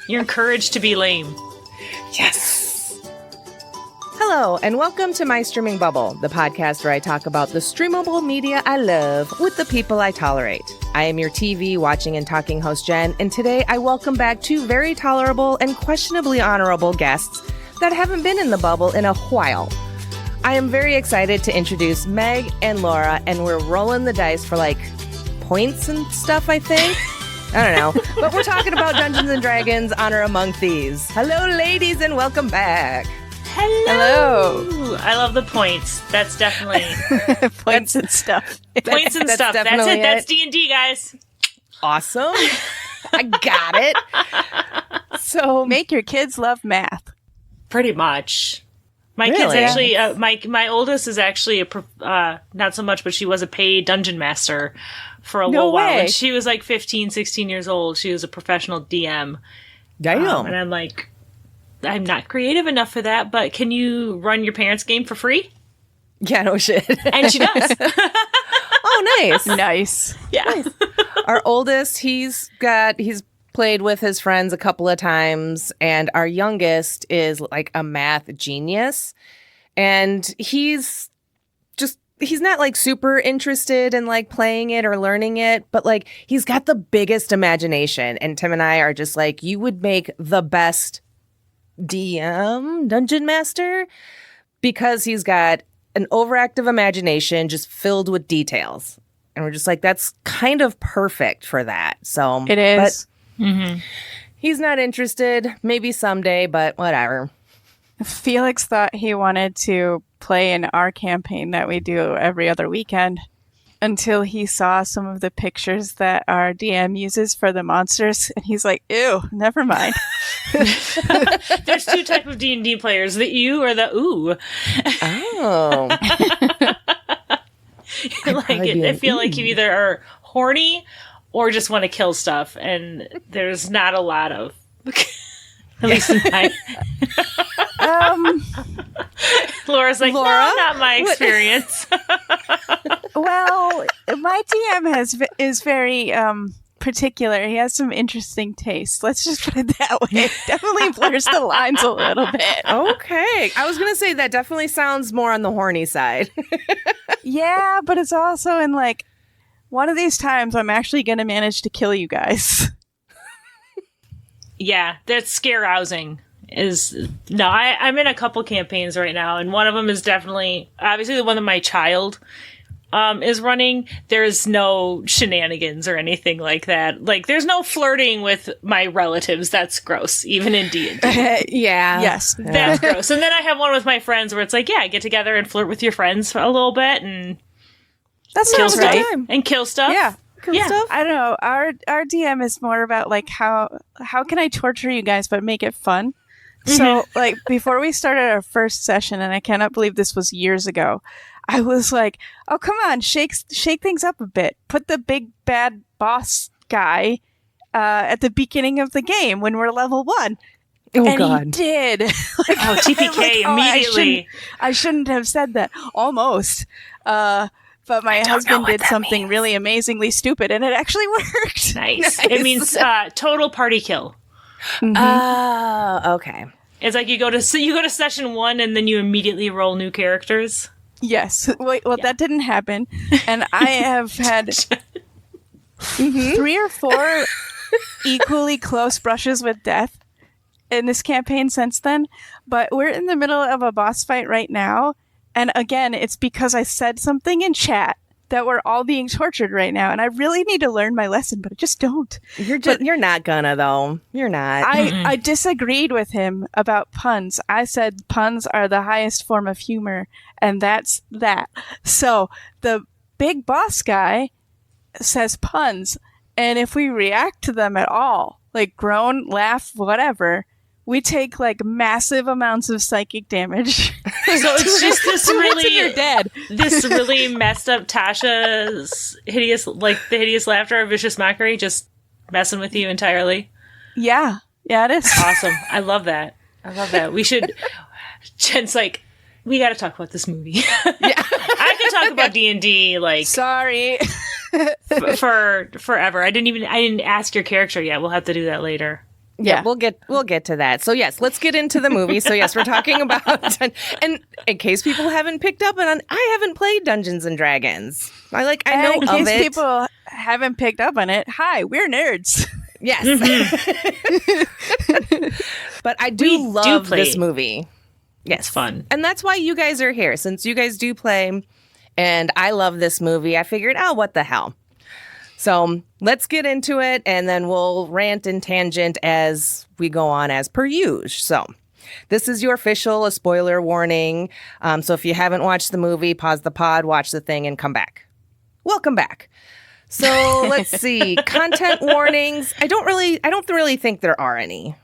You're encouraged to be lame. Yes. Hello, and welcome to My Streaming Bubble, the podcast where I talk about the streamable media I love with the people I tolerate. I am your TV watching and talking host, Jen, and today I welcome back two very tolerable and questionably honorable guests that haven't been in the bubble in a while. I am very excited to introduce Meg and Laura, and we're rolling the dice for like points and stuff, I think. I don't know. But we're talking about Dungeons & Dragons Honor Among Thieves. Hello, ladies, and welcome back. Hello. I love the points. That's definitely... Points and stuff. Points and stuff. That's it. That's D&D, guys. Awesome. I got it. So make your kids love math. Pretty much. My kids actually, my oldest is actually not so much, but she was a paid dungeon master for a little while. When she was like 15, 16 years old, she was a professional DM. Damn. And I'm like, I'm not creative enough for that, but can you run your parents' game for free? Yeah, no shit. And she does. Oh, nice. Nice. Yeah. Nice. Our oldest, he's played with his friends a couple of times, and our youngest is like a math genius. And he's not like super interested in like playing it or learning it, but like he's got the biggest imagination. And Tim and I are just like, you would make the best DM dungeon master because he's got an overactive imagination just filled with details. And we're just like, that's kind of perfect for that. So it is. But he's not interested. Maybe someday, but whatever. Felix thought he wanted to play in our campaign that we do every other weekend until he saw some of the pictures that our DM uses for the monsters. And he's like, ew, never mind. There's two types of D&D players, the ew or the ooh. Oh. I feel like you either are horny or just want to kill stuff. And there's not a lot of... At least in my... Laura's like, Laura? No, not my experience. Well, my DM is very particular. He has some interesting tastes. Let's just put it that way. Definitely blurs the lines a little bit. Okay. I was going to say that definitely sounds more on the horny side. Yeah, but it's also in like, one of these times I'm actually going to manage to kill you guys. Yeah, that's scare-rousing. I'm in a couple campaigns right now, and one of them is definitely, obviously the one that my child is running. There's no shenanigans or anything like that. Like, there's no flirting with my relatives. That's gross, even in D&D. Yeah. Yes. That's gross. And then I have one with my friends where it's like, yeah, get together and flirt with your friends for a little bit and That kill sounds stuff. right. And kill stuff. Yeah. Stuff? I don't know. Our DM is more about like how can I torture you guys but make it fun? So like before we started our first session, and I cannot believe this was years ago, I was like, oh come on, shake things up a bit. Put the big bad boss guy at the beginning of the game when we're level 1. Oh, and God. he did. TPK immediately. I shouldn't have said that. Almost. But my husband did something really amazingly stupid, and it actually worked. Nice. It means total party kill. Oh, okay. It's like you go to session 1 and then you immediately roll new characters. Yes. Well, that didn't happen, and I have had 3 or 4 equally close brushes with death in this campaign since then. But we're in the middle of a boss fight right now. And again, it's because I said something in chat that we're all being tortured right now. And I really need to learn my lesson, but I just don't. You're not gonna, though. You're not. I disagreed with him about puns. I said puns are the highest form of humor, and that's that. So the big boss guy says puns, and if we react to them at all, like groan, laugh, whatever, we take like massive amounts of psychic damage. So it's just this really, you're dead. This really messed up Tasha's hideous, like the hideous laughter, vicious mockery, just messing with you entirely. Yeah, it is awesome. I love that. We should. Jen's like, we got to talk about this movie. Yeah, I could talk about D&D like. Sorry. for forever. I didn't ask your character yet. We'll have to do that later. Yeah, we'll get to that. So yes, let's get into the movie. So yes, we're talking about, and in case people haven't picked up on, I haven't played Dungeons and Dragons. I know in of case it. people haven't picked up on it, hi, we're nerds. Yes, but I do love this movie. Yes, it's fun, and that's why you guys are here, since you guys do play, and I love this movie. I figured, what the hell. So let's get into it, and then we'll rant and tangent as we go on, as per usual. So this is your official a spoiler warning. So if you haven't watched the movie, pause the pod, watch the thing, and come back. Welcome back. So let's see. Content warnings. I don't really think there are any.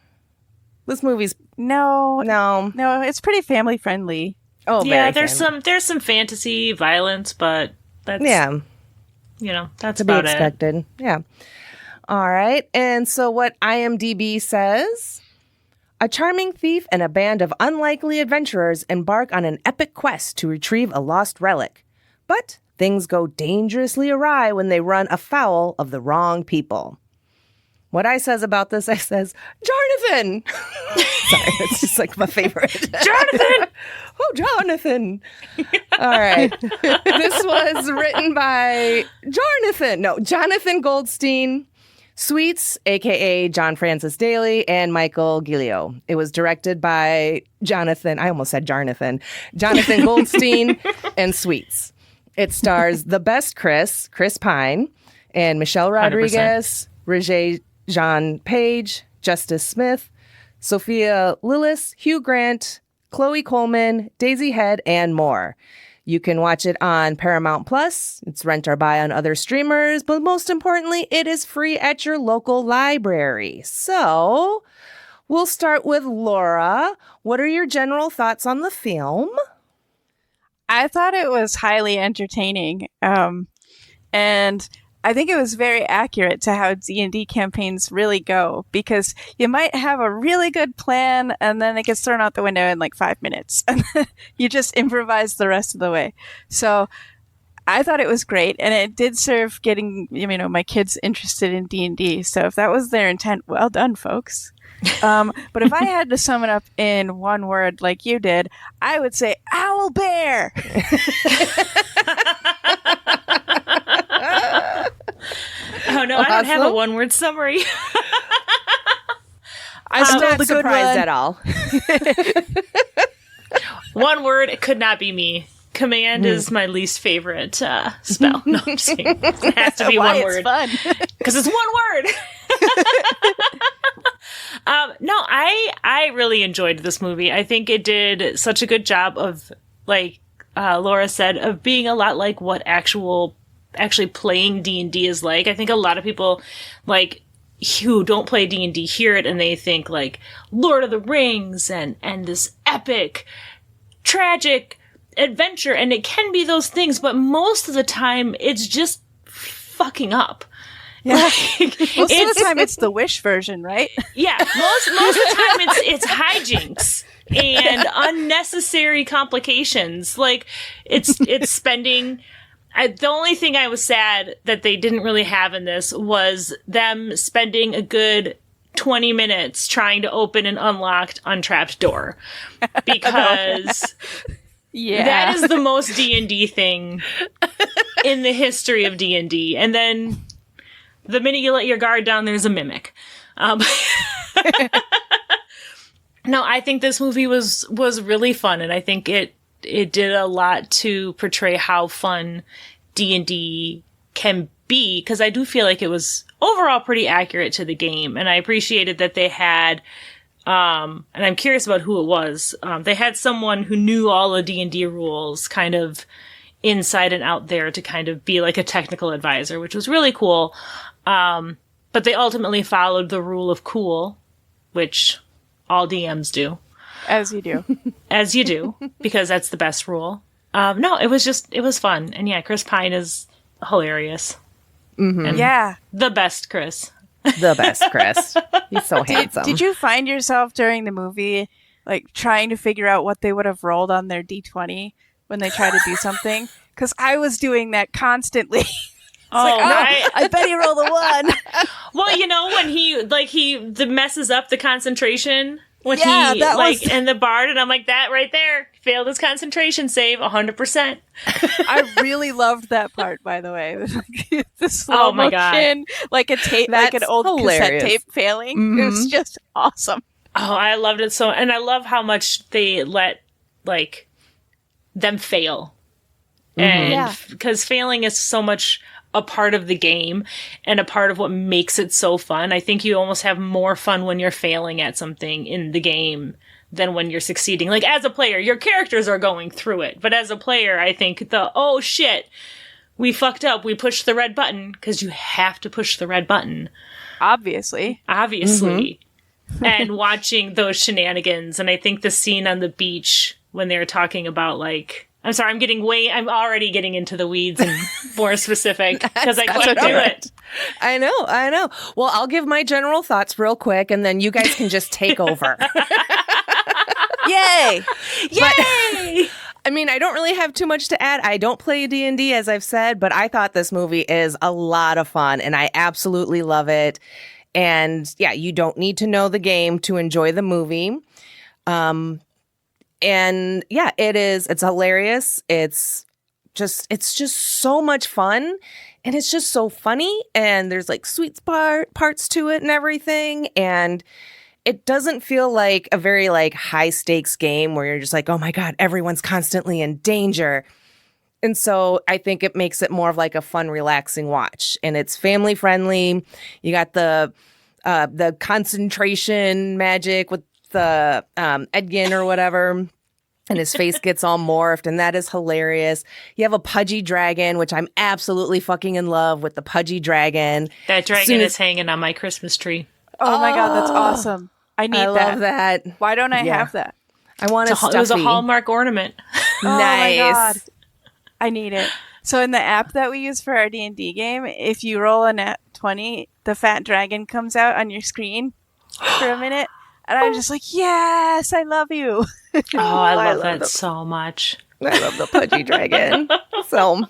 This movie's No, no. it's pretty family friendly. Oh, yeah. very There's some fantasy violence, but that's that's to be about expected. Yeah. All right. And so what IMDb says, a charming thief and a band of unlikely adventurers embark on an epic quest to retrieve a lost relic. But things go dangerously awry when they run afoul of the wrong people. What I says about this, I says, Jonathan! Sorry, it's just like my favorite. Jonathan! Oh, Jonathan! All right. This was written by Jonathan Goldstein, Sweets, a.k.a. John Francis Daly, and Michael Gilio. It was directed by Jonathan Goldstein, and Sweets. It stars the best Chris Pine, and Michelle Rodriguez, 100%. Regé Jean Page, Justice Smith, Sophia Lillis, Hugh Grant, Chloe Coleman, Daisy Head, and more. You can watch it on Paramount Plus. It's rent or buy on other streamers, but most importantly, it is free at your local library. So we'll start with Laura. What are your general thoughts on the film? I thought it was highly entertaining, and I think it was very accurate to how D&D campaigns really go, because you might have a really good plan and then it gets thrown out the window in like 5 minutes and you just improvise the rest of the way. So I thought it was great, and it did serve getting my kids interested in D&D. So if that was their intent, well done, folks. But if I had to sum it up in one word like you did, I would say owl bear. Oh no, I don't have a one-word summary. I'm not surprised at all. One word, it could not be me. Command is my least favorite spell. No, I'm just kidding. It has to be one word. Because it's one word. No, I really enjoyed this movie. I think it did such a good job of, like Laura said, of being a lot like what actually playing D&D is like. I think a lot of people who don't play D&D hear it and they think like Lord of the Rings and this epic, tragic adventure, and it can be those things, but most of the time it's just fucking up. Yeah. Most of the time it's the Wish version, right? Yeah, most of the time it's hijinks and unnecessary complications. Like it's spending. The only thing I was sad that they didn't really have in this was them spending a good 20 minutes trying to open an unlocked, untrapped door. Because that is the most D&D thing in the history of D&D. And then the minute you let your guard down, there's a mimic. No, I think this movie was really fun, and I think it did a lot to portray how fun D&D can be, because I do feel like it was overall pretty accurate to the game, and I appreciated that they had, and I'm curious about who it was, they had someone who knew all the D&D rules kind of inside and out there to kind of be like a technical advisor, which was really cool. But they ultimately followed the rule of cool, which all DMs do. As you do. As you do, because that's the best rule. No, it was fun. And yeah, Chris Pine is hilarious. Mm-hmm. And yeah. The best Chris. The best Chris. He's so handsome. Did you find yourself during the movie, like, trying to figure out what they would have rolled on their D20 when they try to do something? Because I was doing that constantly. Oh, I bet he rolled a 1. Well, you know, when he messes up the concentration when that was... in the bard, and I'm like, that right there failed his concentration save 100%. I really loved that part, by the way. The slow motion, like a tape, like an old cassette tape failing. Mm-hmm. It was just awesome. Oh, I loved it so, and I love how much they let like them fail, and because failing is so much a part of the game and a part of what makes it so fun. I think you almost have more fun when you're failing at something in the game than when you're succeeding. Like, as a player, your characters are going through it. But as a player, I think oh shit, we fucked up. We pushed the red button, because you have to push the red button. Obviously. Mm-hmm. And watching those shenanigans. And I think the scene on the beach when they were talking about, like, I'm sorry, I'm already getting into the weeds and more specific because I can't do it. I know. Well, I'll give my general thoughts real quick, and then you guys can just take over. Yay! Yay! I mean, I don't really have too much to add. I don't play D&D, as I've said, but I thought this movie is a lot of fun, and I absolutely love it. And yeah, you don't need to know the game to enjoy the movie. And yeah, it's hilarious. It's just so much fun, and it's just so funny, and there's like sweet parts to it and everything. And it doesn't feel like a very like high stakes game where you're just like, oh my God, everyone's constantly in danger. And so I think it makes it more of like a fun, relaxing watch, and it's family friendly. You got the concentration magic with the Edgin or whatever, and his face gets all morphed, and that is hilarious. You have a pudgy dragon, which I'm absolutely fucking in love with, the pudgy dragon. That dragon is hanging on my Christmas tree. Oh my God, that's awesome. I love that. Why don't I have that? I want a stuffy. It was a Hallmark ornament. Nice. Oh my God. I need it. So in the app that we use for our D&D game, if you roll a nat 20, the fat dragon comes out on your screen for a minute. And I'm just like, yes, I love you. Oh, I love that so much. I love the pudgy dragon. So,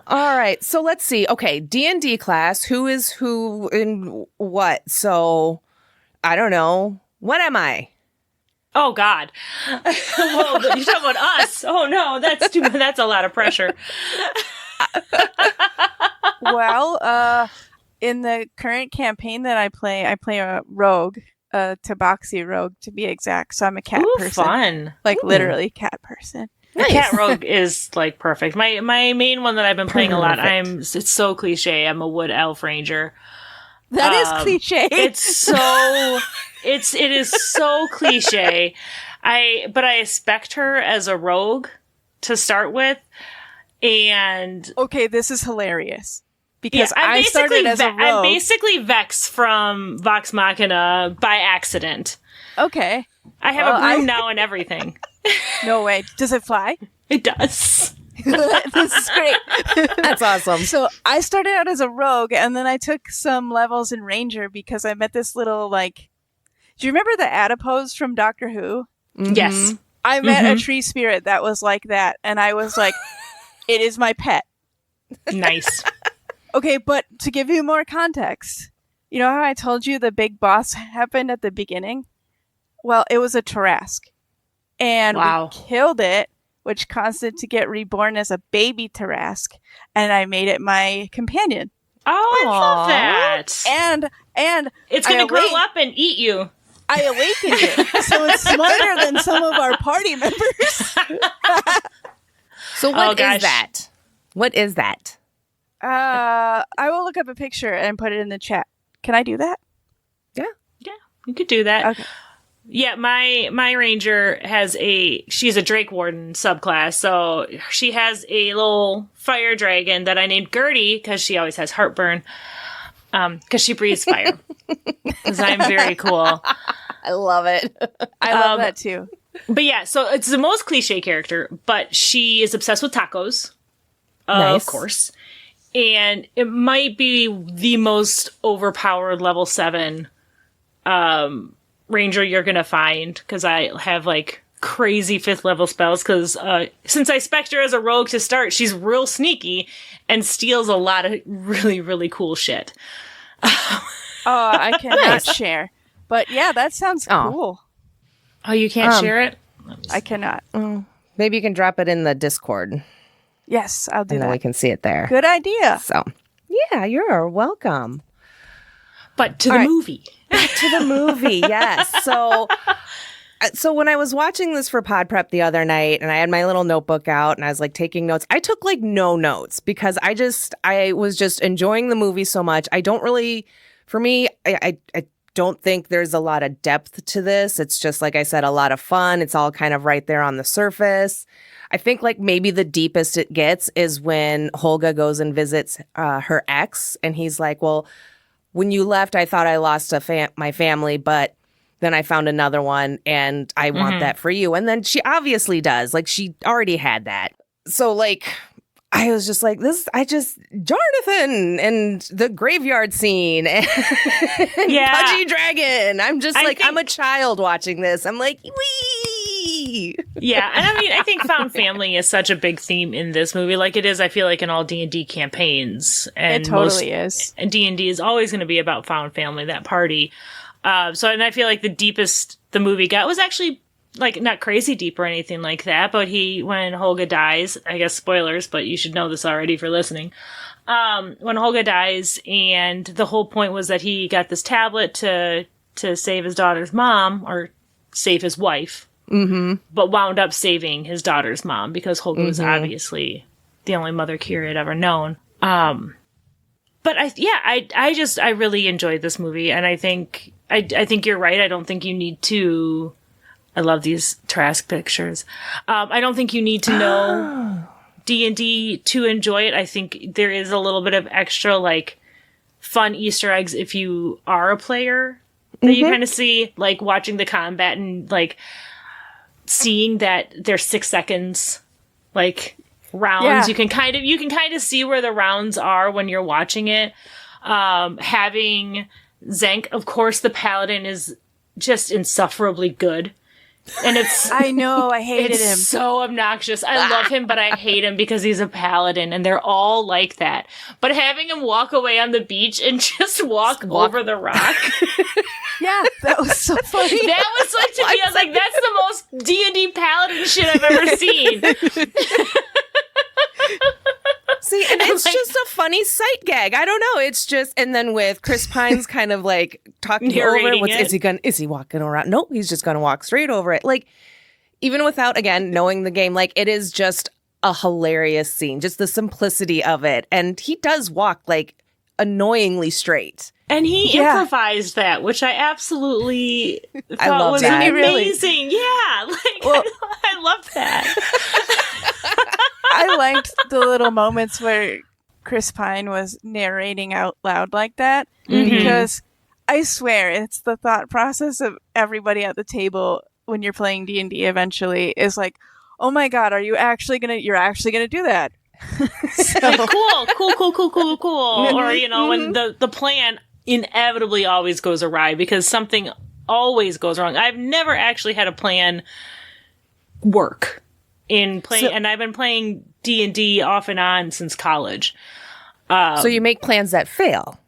all right. So let's see. Okay, D&D class. Who is who in what? So, I don't know. What am I? Oh, God. Well, you're talking about us. Oh, no, that's a lot of pressure. Well, in the current campaign that I play a rogue. A tabaxi rogue, to be exact. So I'm a cat person. Fun. Like, literally cat person. Nice. The cat rogue is, like, perfect. My main one that I've been playing a lot, it's so cliche. I'm a wood elf ranger. That is cliche. It is so cliche. But I expect her as a rogue to start with. And okay, this is hilarious. Because I started as a rogue. I'm basically Vex from Vox Machina by accident. Okay. I have a broom now and everything. No way. Does it fly? It does. This is great. That's awesome. So I started out as a rogue, and then I took some levels in Ranger because I met this little, like... Do you remember the adipose from Doctor Who? Mm-hmm. Yes. I met a tree spirit that was like that, and I was like, it is my pet. Nice. Okay, but to give you more context, you know how I told you the big boss happened at the beginning? Well, it was a Tarrasque. And we killed it, which caused it to get reborn as a baby Tarrasque, and I made it my companion. Oh, I love that. And it's going to grow up and eat you. I awakened it, so it's smarter than some of our party members. So what is that? What is that? I will look up a picture and put it in the chat. Can I do that? Yeah, you could do that. Okay. Yeah, my ranger she's a Drake Warden subclass, so she has a little fire dragon that I named Gertie because she always has heartburn, because she breathes fire. Because I'm very cool. I love it. I love that too. But yeah, so it's the most cliche character, but she is obsessed with tacos, of course. And it might be the most overpowered level 7 ranger you're going to find, because I have like crazy 5th level spells because since I spec'd her as a rogue to start, she's real sneaky and steals a lot of really, really cool shit. Oh, I cannot share. But yeah, that sounds cool. Oh, you can't share it? I cannot. Maybe you can drop it in the Discord. Yes, I'll do and that. then we can see it there. Good idea. So, yeah, you're welcome. But to the movie. Back to the movie, yes. So when I was watching this for Pod Prep the other night and I had my little notebook out and I was like taking notes, I took like no notes because I was just enjoying the movie so much. I don't really, for me, I don't think there's a lot of depth to this. It's just, like I said, a lot of fun. It's all kind of right there on the surface. I think like maybe the deepest it gets is when Holga goes and visits her ex and he's like, well, when you left, I thought I lost my family, but then I found another one and I want that for you. And then she obviously does. Like she already had that. So like I was just like, Jonathan and the graveyard scene and Pudgy Dragon. I'm just I'm a child watching this. I'm like, wee. Yeah, and I mean, I think found family is such a big theme in this movie, like it is, I feel like, in all D&D campaigns. And it totally is. And D&D is always going to be about found family, that party. And I feel like the deepest the movie got was actually, like, not crazy deep or anything like that, but when Holga dies, I guess spoilers, but you should know this already if you're listening. When Holga dies, and the whole point was that he got this tablet to save his daughter's mom, or save his wife. Mm-hmm. But wound up saving his daughter's mom because Holga was obviously the only mother Kira had ever known. But I really enjoyed this movie, and I think you're right. I don't think you need to. I love these Trask pictures. I don't think you need to know D&D to enjoy it. I think there is a little bit of extra like fun Easter eggs if you are a player that you kind of see, like watching the combat and like seeing that there's 6 seconds like rounds. Yeah. You can kind of see where the rounds are when you're watching it. Having Zank, of course, the paladin is just insufferably good. And I know, I hated him. So obnoxious. I love him, but I hate him because he's a paladin, and they're all like that. But having him walk away on the beach and just walk over the rock. Yeah, that was so funny. That was like, to me, I was like, that's the most D&D paladin shit I've ever seen. See, and it's just a funny sight gag. I don't know. It's just, and then with Chris Pine's kind of like talking over it. Is he walking around? Nope, he's just going to walk straight over it. Like, even without, again, knowing the game, like, it is just a hilarious scene. Just the simplicity of it. And he does walk, like, annoyingly straight. And he improvised that, which I absolutely thought was amazing. Yeah, like, I love that. I liked the little moments where Chris Pine was narrating out loud like that, because I swear it's the thought process of everybody at the table when you're playing D&D eventually is like, oh my God, you're actually gonna do that. Like, cool. Or, you know, when the plan inevitably always goes awry because something always goes wrong. I've never actually had a plan work in playing, and I've been playing D&D off and on since college. So you make plans that fail.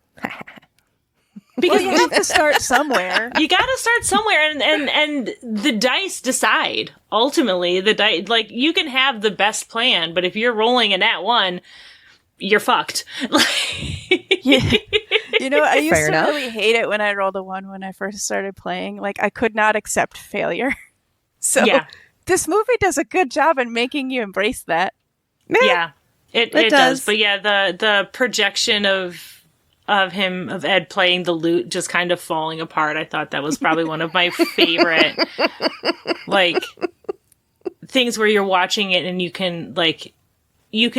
Because you have to start somewhere. You got to start somewhere, and the dice decide. Ultimately, the dice, like, you can have the best plan, but if you're rolling a nat 1, you're fucked. Yeah. You know, I used to really hate it when I rolled a 1 when I first started playing. Like, I could not accept failure. So this movie does a good job in making you embrace that. Yeah, it does. But yeah, the projection of Ed playing the lute just kind of falling apart. I thought that was probably one of my favorite, like, things where you're watching it and you can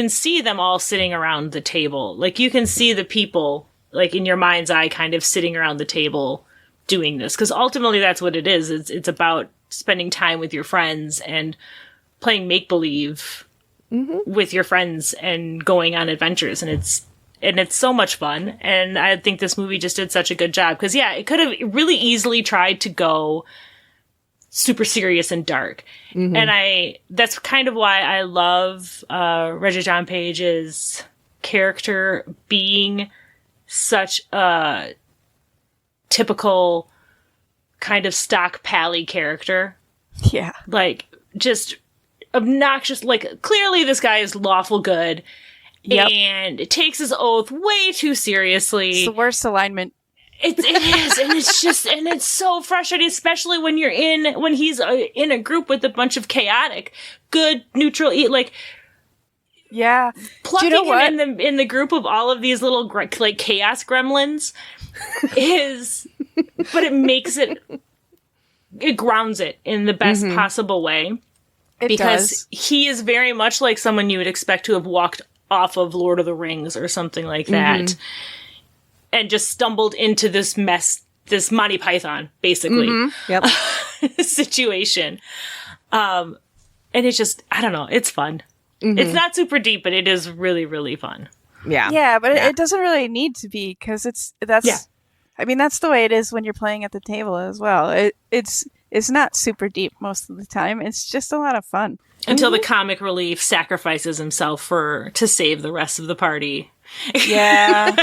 see them all sitting around the table. Like, you can see the people, like, in your mind's eye kind of sitting around the table doing this. Because ultimately that's what it is. It's about spending time with your friends and playing make-believe with your friends and going on adventures. And it's so much fun. And I think this movie just did such a good job. Because, yeah, it could have really easily tried to go super serious and dark. And that's kind of why I love Reggie John Page's character being such a typical kind of stock pally character. Yeah. Like, just obnoxious. Like, clearly this guy is lawful good. Yep. And takes his oath way too seriously. It's the worst alignment. It is, and it's just, and it's so frustrating, especially when he's in a group with a bunch of chaotic, good, neutral, like, yeah, plucking you know him in the group of all of these little like chaos gremlins is, but it grounds it in the best possible way, because he is very much like someone you would expect to have walked off of Lord of the Rings or something like that. And just stumbled into this mess, this Monty Python, basically, situation. And it's just, I don't know, it's fun. It's not super deep, but it is really, really fun. Yeah. Yeah, but it doesn't really need to be, because I mean, that's the way it is when you're playing at the table as well. It's not super deep most of the time. It's just a lot of fun. Until the comic relief sacrifices himself to save the rest of the party. Yeah.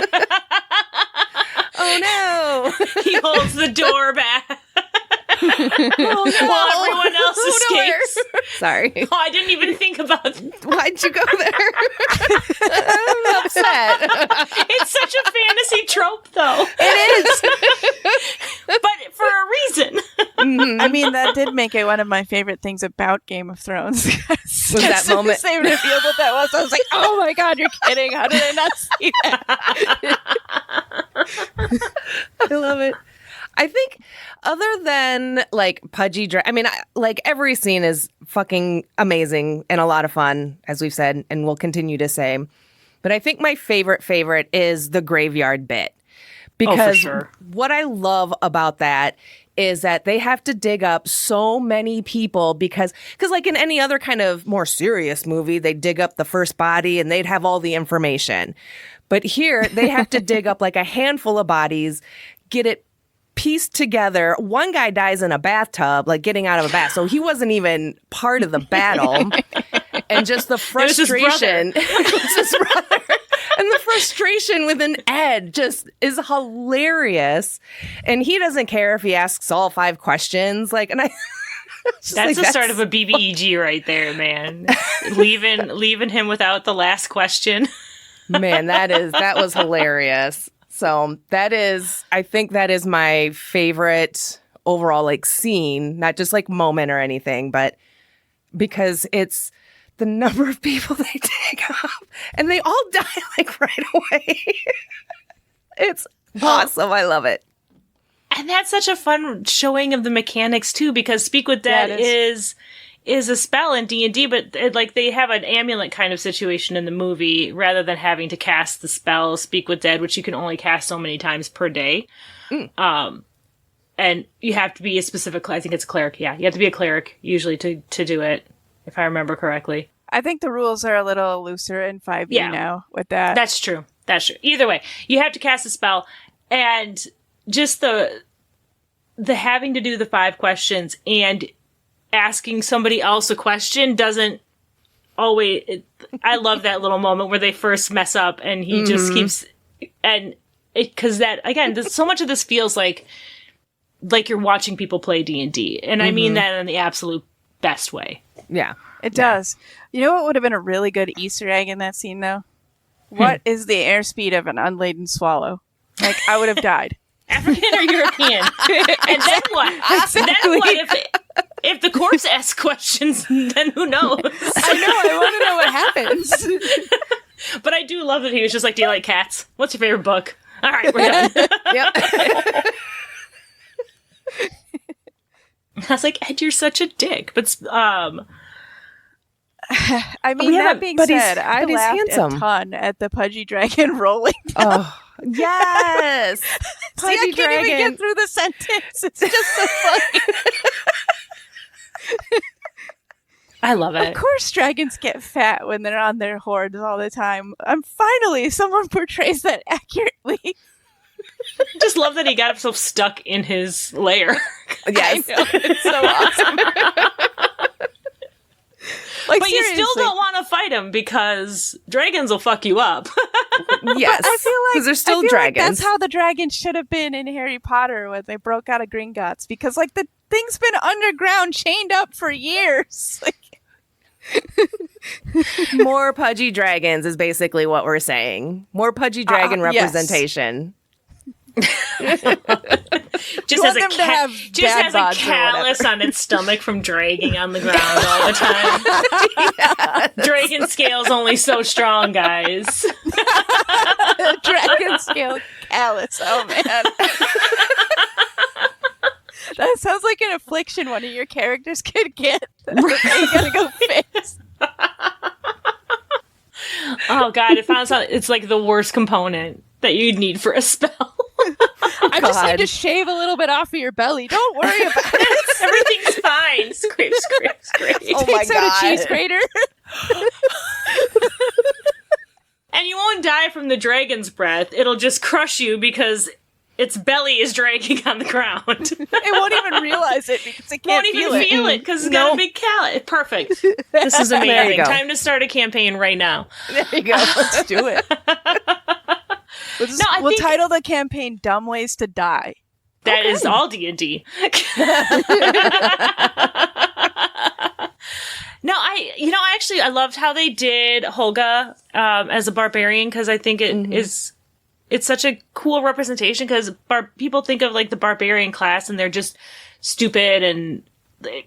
Oh no! He holds the door back. While everyone else escapes. Sorry. Oh, I didn't even think about Why'd you go there? I'm upset. It's such a fantasy trope, though. It is. But for a reason. I mean, that did make it one of my favorite things about Game of Thrones. Was that moment? They revealed what that was. I was like, oh my god, you're kidding. How did I not see that? I love it. I think other than like pudgy like every scene is fucking amazing and a lot of fun, as we've said, and we'll continue to say. But I think my favorite is the graveyard bit. Because for sure. What I love about that is that they have to dig up so many people because like in any other kind of more serious movie, they dig up the first body and they'd have all the information. But here they have to dig up like a handful of bodies, get it pieced together. One guy dies in a bathtub, like getting out of a bath. So he wasn't even part of the battle. And just the frustration. It was his brother. And the frustration within Ed just is hilarious. And he doesn't care if he asks all 5 questions. Like, and I. That's the start of a BBEG right there, man. leaving him without the last question. Man, that was hilarious. So I think that is my favorite overall like scene, not just like moment or anything, but because it's the number of people they take up and they all die like right away. It's awesome. I love it. And that's such a fun showing of the mechanics too, because Speak with Dead is a spell in D&D, but like they have an amulet kind of situation in the movie rather than having to cast the spell Speak with Dead, which you can only cast so many times per day. And you have to be a specific, I think it's a cleric. Yeah, you have to be a cleric usually to do it, if I remember correctly. I think the rules are a little looser in 5e now with that. That's true. Either way, you have to cast a spell, and just the having to do the 5 questions and asking somebody else a question doesn't always. I love that little moment where they first mess up and he just keeps, and because that again, so much of this feels like you're watching people play D&D, and I mean that in the absolute best way. Yeah, it does. You know what would have been a really good Easter egg in that scene, though? What is the airspeed of an unladen swallow? Like, I would have died. African or European? And then what? Exactly. Then what if the corpse asks questions? Then who knows? I know. I want to know what happens. But I do love that he was just like, "Do you like cats? What's your favorite book?" All right, we're done. Yep. I was like, "Ed, you're such a dick." But I mean, that being said, I laughed a ton at the pudgy dragon rolling. Oh, yes. Pudgy I can't even get through the sentence. It's just so funny. I love it. Of course dragons get fat when they're on their hordes all the time. Finally, someone portrays that accurately. Just love that he got himself stuck in his lair. Yes. I know, it's so awesome. Like, But you still seriously. don't want to fight him because dragons will fuck you up. Yes. I feel like because they're still I feel like dragons. that's how the dragons should have been in Harry Potter when they broke out of Gringotts, because like the thing's been underground, chained up for years. Like, More pudgy dragons is basically what we're saying. More pudgy dragon yes. representation. Just want has a them to have just dad has a bods or callus on its stomach from dragging on the ground all the time. Dragon scale's only so strong, guys. dragon scale callus. Oh man. That sounds like an affliction one of your characters could get. You gotta go fix. Oh god, it sounds like it's like the worst component that you'd need for a spell. I just need God. to shave a little bit off of your belly. Don't worry about it. Everything's fine. Scrape, scrape, scrape. Oh my Takes out a God. cheese grater. And you won't die from the dragon's breath. It'll just crush you because its belly is dragging on the ground. It won't even realize it because it can't Won't even feel it because it's got a Nope. big callus. Perfect. This is There you amazing. go. Time to start a campaign right now. There you go. Let's do it. I We'll think- title the campaign "Dumb Ways to Die." That is all D&D. No, I loved how they did Holga as a barbarian because I think it's such a cool representation because people think of like the barbarian class and they're just stupid and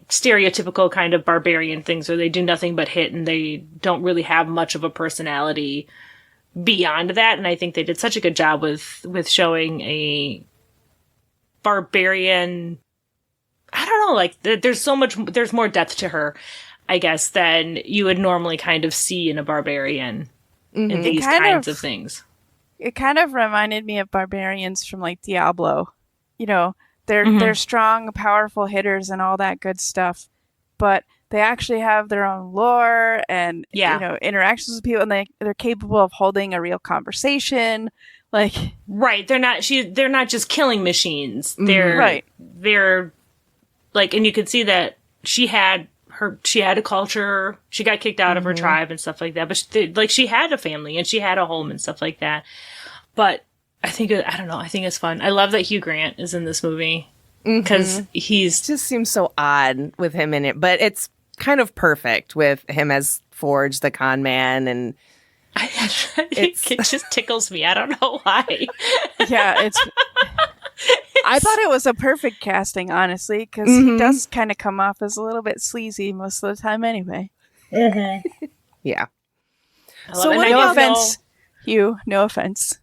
stereotypical kind of barbarian things where they do nothing but hit and they don't really have much of a personality beyond that. And I think they did such a good job with showing a barbarian. I don't know, like there's more depth to her, I guess, than you would normally kind of see in a barbarian in these kinds of things. It kind of reminded me of barbarians from like Diablo. You know, they're strong, powerful hitters and all that good stuff, but they actually have their own lore and you know, interactions with people, and they're capable of holding a real conversation. Like, right, they're not just killing machines. They're right. They're like, and you could see that she had a culture. She got kicked out of her tribe and stuff like that, but she had a family and she had a home and stuff like that. But I think it's fun. I love that Hugh Grant is in this movie because he's just seems so odd with him in it, but it's kind of perfect with him as Forge, the con man, and it just tickles me. I don't know why. Yeah, I thought it was a perfect casting, honestly, because he does kind of come off as a little bit sleazy most of the time anyway. yeah. So No offense, Hugh. No offense.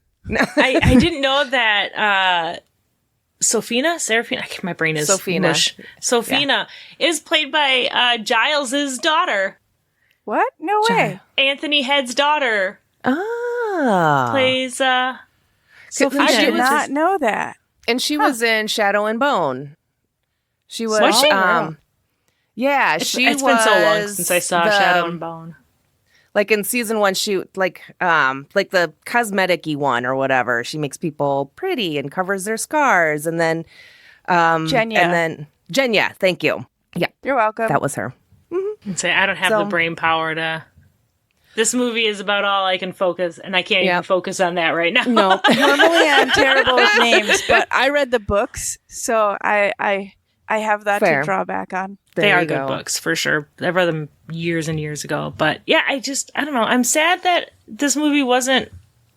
I didn't know that Seraphina, my brain is Sophina. mush. Sophina is played by Giles's daughter. What? No way. Anthony Head's daughter plays Sophina. I did It was not his- know that. And she was in Shadow and Bone. She was. Was she? Yeah, It's she been was so long since I saw the- Shadow and Bone. Like in season 1, she like the cosmetic-y one or whatever. She makes people pretty and covers their scars, and then Jenya. and then Jenya. Thank you. Yeah, You're welcome. that was her. And say I don't have the brain power to. This movie is about all I can focus, and I can't even focus on that right now. No, Normally I'm terrible with names, but I read the books, so I have that Fair. to draw back on. There They are you good go. books for sure. I've read them years and years ago, but yeah, I don't know. I'm sad that this movie wasn't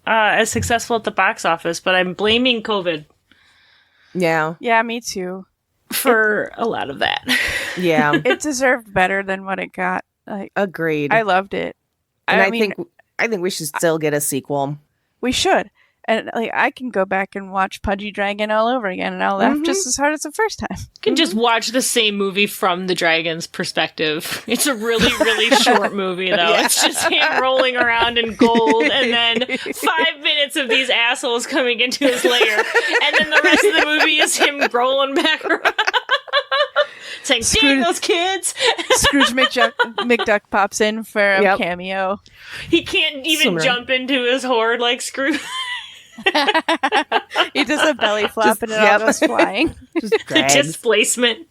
as successful at the box office, but I'm blaming COVID Yeah, Yeah, me too. for a lot of that. yeah, It deserved better than what it got. Like, agreed. I loved it. and I mean, think we should still get a sequel. we should. And like, I can go back and watch Pudgy Dragon all over again, and I'll laugh just as hard as the first time. You can just watch the same movie from the dragon's perspective. It's a really, really short movie, though. Yeah. It's just him rolling around in gold, and then 5 minutes of these assholes coming into his lair, and then the rest of the movie is him rolling back around, saying, "Dang those kids!" Scrooge McDuck pops in for a Yep. cameo. He can't even Similar. jump into his horde like Scrooge. He does a belly flop and it all goes flying. Just The drags. displacement.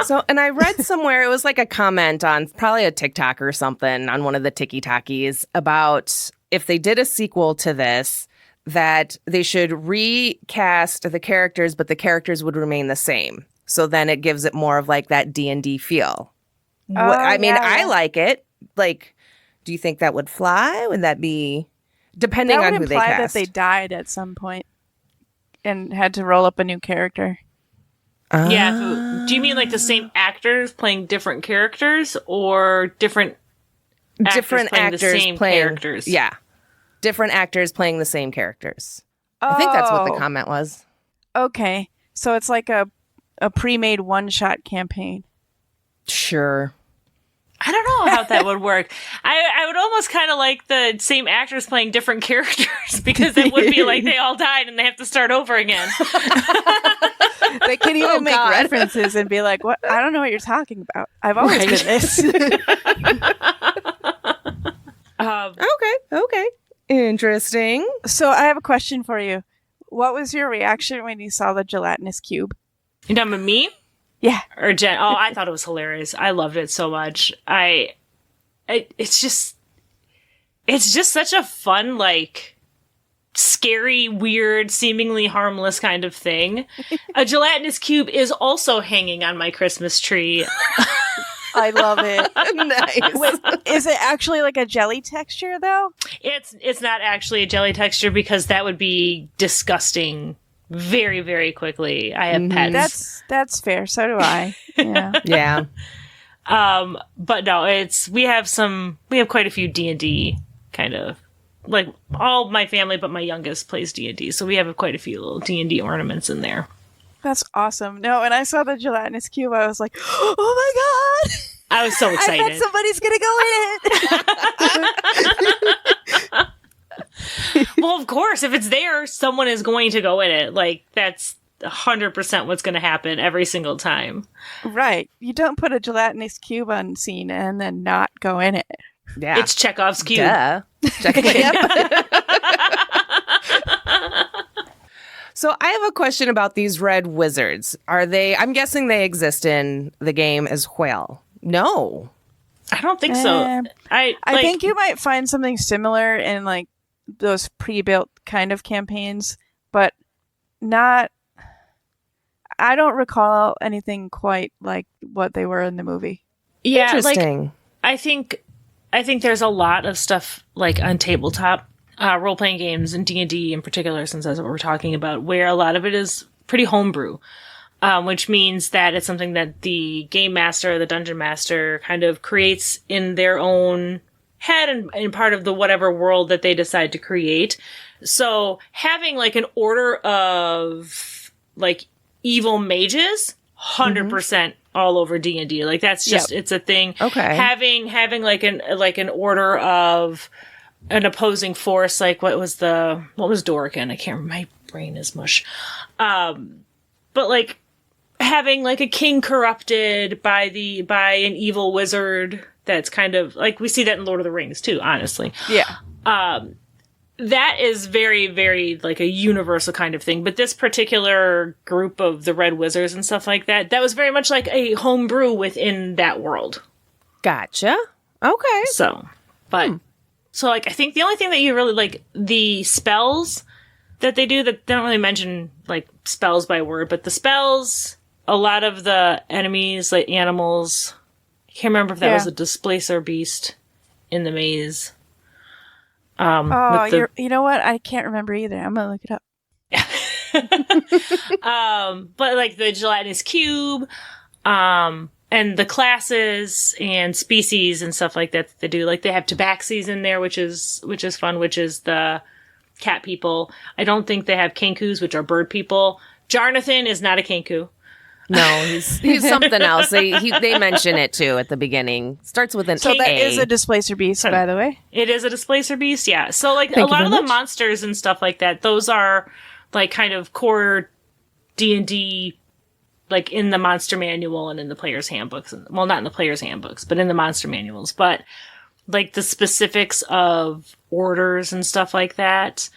So, and I read somewhere, it was like a comment on probably a TikTok or something on one of the TikTokies about if they did a sequel to this, that they should recast the characters, but the characters would remain the same. So then it gives it more of like that D&D feel. I mean, I like it. Like, do you think that would fly? Would that be, depending on who they imply cast? that they died at some point and had to roll up a new character. Yeah. Do you mean like the same actors playing different characters, or different different playing actors the same playing characters? Yeah, different actors playing the same characters. I think that's what the Oh, comment was. okay. So it's like a pre-made one-shot campaign. Sure. I don't know how that would work. I would almost kind of like the same actors playing different characters, because it would be like they all died and they have to start over again. They can even Oh, make God. references and be like, "What? I don't know what you're talking about. I've always been this." Okay. Interesting. So I have a question for you. What was your reaction when you saw the gelatinous cube? You talking about me? Yeah. Or Jen? Oh, I thought it was hilarious. I loved it so much. It's just such a fun, like, scary, weird, seemingly harmless kind of thing. A gelatinous cube is also hanging on my Christmas tree. I love it. Nice. Wait, is it actually like a jelly texture though? It's not actually a jelly texture, because that would be disgusting very, very quickly. I have pets. That's fair. So do I. Yeah. Yeah. But no, we have quite a few D&D kind of, like, all my family but my youngest plays D&D, so we have quite a few little D&D ornaments in there. That's awesome. No, when I saw the gelatinous cube, I was like, "Oh my god! I was so I excited. bet somebody's gonna go in it." Well, of course, if it's there, someone is going to go in it. Like, that's 100% what's going to happen every single time. Right. You don't put a gelatinous cube on scene and then not go in it. Yeah. It's Chekhov's cube. Duh. So I have a question about these red wizards. I'm guessing they exist in the game as well. No. I don't think so. I think you might find something similar in like those pre-built kind of campaigns, but not. I don't recall anything quite like what they were in the movie. Yeah, Interesting. like, I think there's a lot of stuff like on tabletop role-playing games and D&D in particular, since that's what we're talking about, where a lot of it is pretty homebrew, which means that it's something that the game master or the dungeon master kind of creates in their own head and part of the whatever world that they decide to create. So having like an order of like evil mages, 100% all over D&D. Like, that's just, it's a thing. Okay. Having like an order of an opposing force, like what was Dorican? I can't remember. My brain is mush. But like having like a king corrupted by an evil wizard, that's kind of like, we see that in Lord of the Rings too, honestly. Yeah. That is very, very like a universal kind of thing. But this particular group of the Red Wizards and stuff like that was very much like a homebrew within that world. Gotcha. Okay. So like, I think the only thing that you really like, the spells that they do, that they don't really mention like spells by word, but the spells, a lot of the enemies, like animals, I can't remember if that was a displacer beast in the maze. You know what? I can't remember either. I'm gonna look it up. But like the gelatinous cube, and the classes and species and stuff like that they do. Like, they have tabaxis in there, which is fun, which is the cat people. I don't think they have kenkus, which are bird people. Jarnathan is not a kenku. No, he's something else. They mention it too at the beginning. Starts with an So A. that is a displacer beast, by the way. It is a displacer beast, yeah. So like Thank a you lot very of the much. monsters and stuff like that, those are like kind of core D&D, like in the monster manual and in the player's handbooks. Well, not in the player's handbooks, but in the monster manuals. But like the specifics of orders and stuff like that,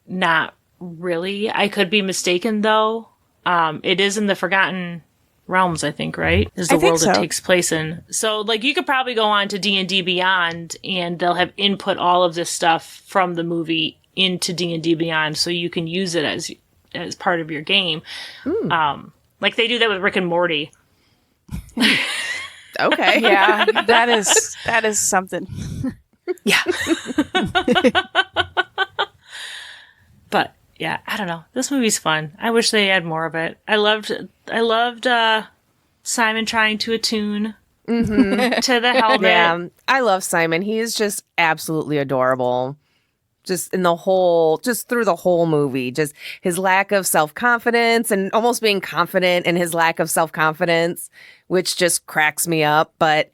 not really. I could be mistaken though. It is in the Forgotten Realms, I think, right? Is the world it takes place in. So like you could probably go on to D&D Beyond and they'll have input all of this stuff from the movie into D&D Beyond so you can use it as part of your game. Like they do that with Rick and Morty. Okay. Yeah, that is something. Yeah. But yeah, I don't know. This movie's fun. I wish they had more of it. I loved Simon trying to attune to the helmet. Yeah, I love Simon. He is just absolutely adorable. Just through the whole movie, just his lack of self-confidence and almost being confident in his lack of self-confidence, which just cracks me up. But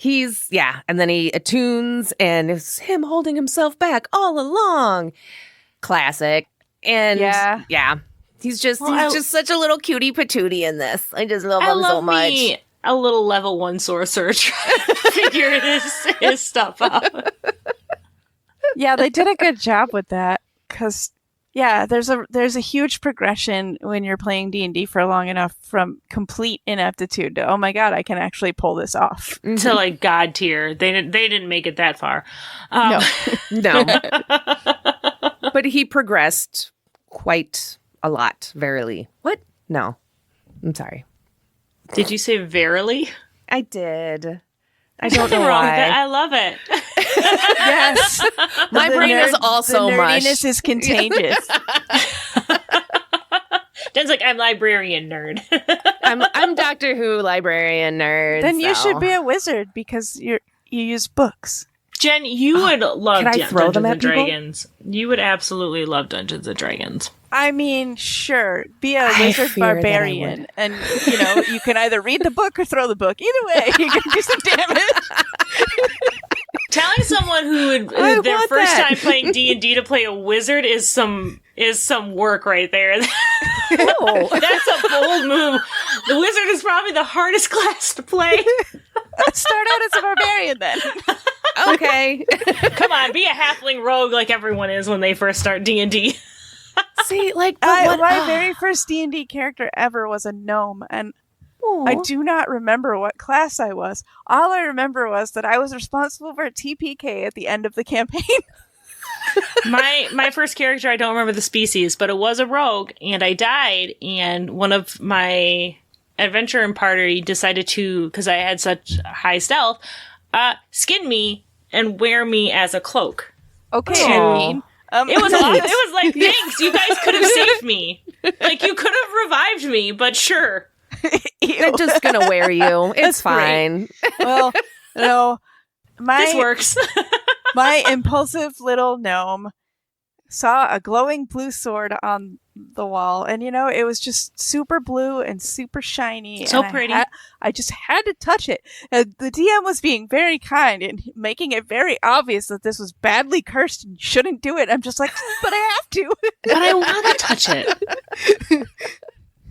and then he attunes and it's him holding himself back all along. Classic. And he's just such a little cutie patootie in this. I just love him so much. A little level 1 sorcerer trying to figure his stuff out. Yeah, they did a good job with that because there's a huge progression when you're playing D&D for long enough from complete ineptitude to, oh my god, I can actually pull this off, to like god tier. They didn't make it that far. No. But he progressed quite a lot. Verily. What? No, I'm sorry. Did you say verily? I did. I don't know why. I love it. Yes. My brain is also the mush. nerdiness is contagious. Dan's like, I'm librarian nerd. I'm Doctor Who librarian nerd. Then you should be a wizard because you use books. Jen, you would love throw them Dungeons at and people? Dragons. You would absolutely love Dungeons and Dragons. I mean, sure, be a wizard barbarian, and you can either read the book or throw the book. Either way, you can do some damage. Telling someone who their first time playing D&D to play a wizard is some work right there. Oh. That's a bold move. The wizard is probably the hardest class to play. Let's start out as a barbarian then. Okay. Come on, be a halfling rogue like everyone is when they first start D&D. See, like my very first D&D character ever was a gnome, and I do not remember what class I was. All I remember was that I was responsible for a TPK at the end of the campaign. My first character, I don't remember the species, but it was a rogue, and I died, and one of my adventure party decided to, because I had such high stealth, skin me and wear me as a cloak. Okay, It was awesome. It was like, thanks, you guys could have saved me. Like, you could have revived me, but sure. They're just gonna wear you. It's fine. Well, no, this works. My impulsive little gnome saw a glowing blue sword on the wall, and it was just super blue and super shiny. So and pretty. I just had to touch it. The DM was being very kind and making it very obvious that this was badly cursed and you shouldn't do it. I'm just like, but I have to. But I want to touch it.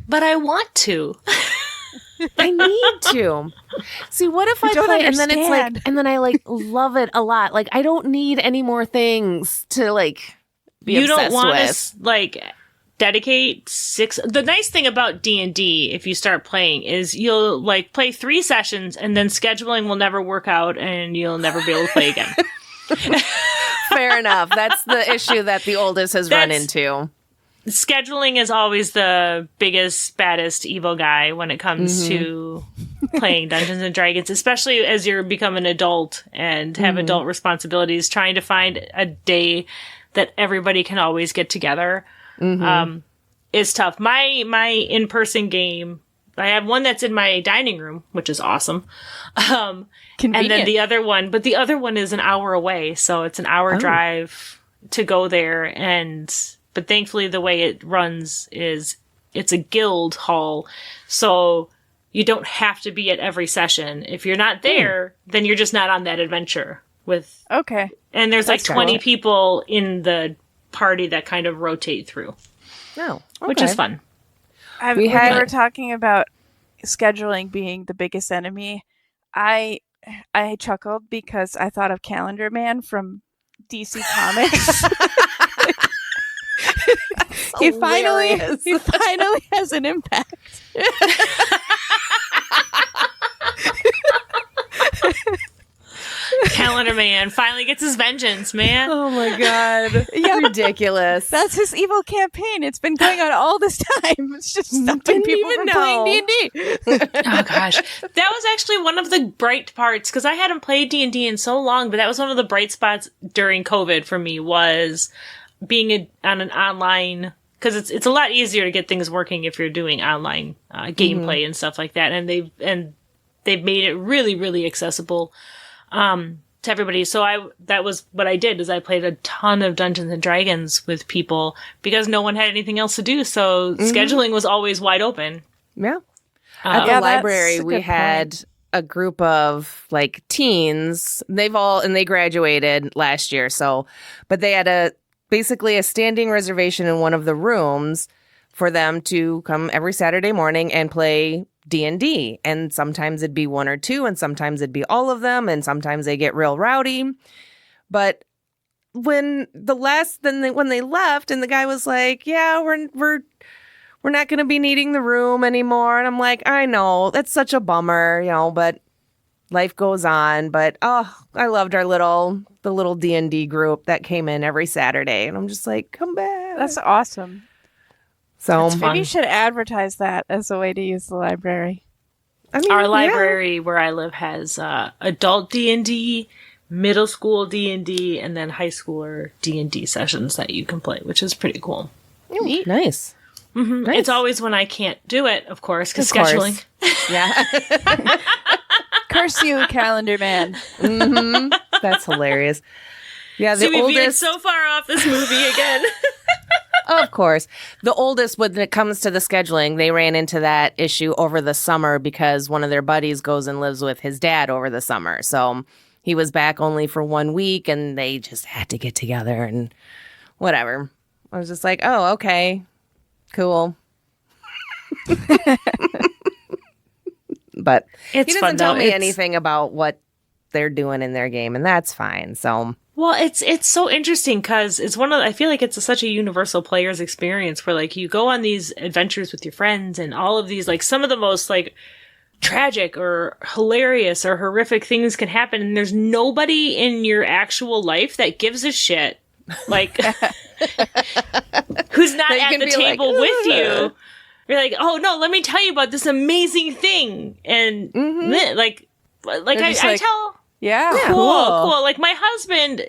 But I want to. I need to. See, what if I play and then it's like, and then I like love it a lot. Like, I don't need any more things to like be you obsessed don't want with. to like dedicate 6. The nice thing about D&D, if you start playing, is you'll like play 3 sessions and then scheduling will never work out and you'll never be able to play again. Fair enough. That's the issue that the oldest has run into. Scheduling is always the biggest, baddest evil guy when it comes to playing Dungeons and Dragons, especially as you become an adult and have adult responsibilities. Trying to find a day that everybody can always get together is tough. My in-person game, I have one that's in my dining room, which is awesome. And then the other one is an hour away, so it's an hour drive to go there. But thankfully, the way it runs is it's a guild hall, so you don't have to be at every session. If you're not there, then you're just not on that adventure with. Okay. And there's like 20 people in the party that kind of rotate through. Oh, okay. Which is fun. We were talking about scheduling being the biggest enemy. I I chuckled because I thought of Calendar Man from DC Comics. He finally has an impact. Calendar Man finally gets his vengeance, man. Oh my god. Yeah. Ridiculous. That's his evil campaign. It's been going on all this time. It's just stopping people from playing D&D. Oh gosh, that was actually one of the bright parts, because I hadn't played D&D in so long, but that was one of the bright spots during COVID for me, was being on an online, because it's a lot easier to get things working if you're doing online gameplay and stuff like that, and they've made it really, really accessible to everybody. So that was what I did, is I played a ton of Dungeons and Dragons with people because no one had anything else to do. So scheduling was always wide open. Yeah. At the Yeah, library, that's a we good had point. a group of like teens. They graduated last year. But they had basically a standing reservation in one of the rooms for them to come every Saturday morning and play D&D. And sometimes it'd be one or two, and sometimes it'd be all of them, and sometimes they get real rowdy. But when they left, and the guy was like, "Yeah, we're not going to be needing the room anymore," and I'm like, "I know, that's such a bummer, but life goes on." But I loved the little D&D group that came in every Saturday, and I'm just like, "Come back." That's awesome. So Maybe you should advertise that as a way to use the library. I mean, Our library where I live has adult D&D, middle school D&D, and then high schooler D&D sessions that you can play, which is pretty cool. Yeah. Nice. Nice. It's always when I can't do it, of course, because scheduling. Yeah. Curse you, Calendar Man. That's hilarious. Yeah, the So we veered oldest. so far off this movie again. Of course. The oldest, when it comes to the scheduling, they ran into that issue over the summer because one of their buddies goes and lives with his dad over the summer. So he was back only for 1 week, and they just had to get together and whatever. I was just like, oh, okay, cool. But It's he fun, doesn't tell though. me It's- anything about what they're doing in their game, and that's fine. So Well, it's so interesting because it's I feel like it's such a universal player's experience where like you go on these adventures with your friends and all of these, like some of the most like tragic or hilarious or horrific things can happen, and there's nobody in your actual life that gives a shit. Like who's not That you at can the be table like, with you. You're like, "Oh no, let me tell you about this amazing thing." And like I just like, tell Yeah. cool. Like my husband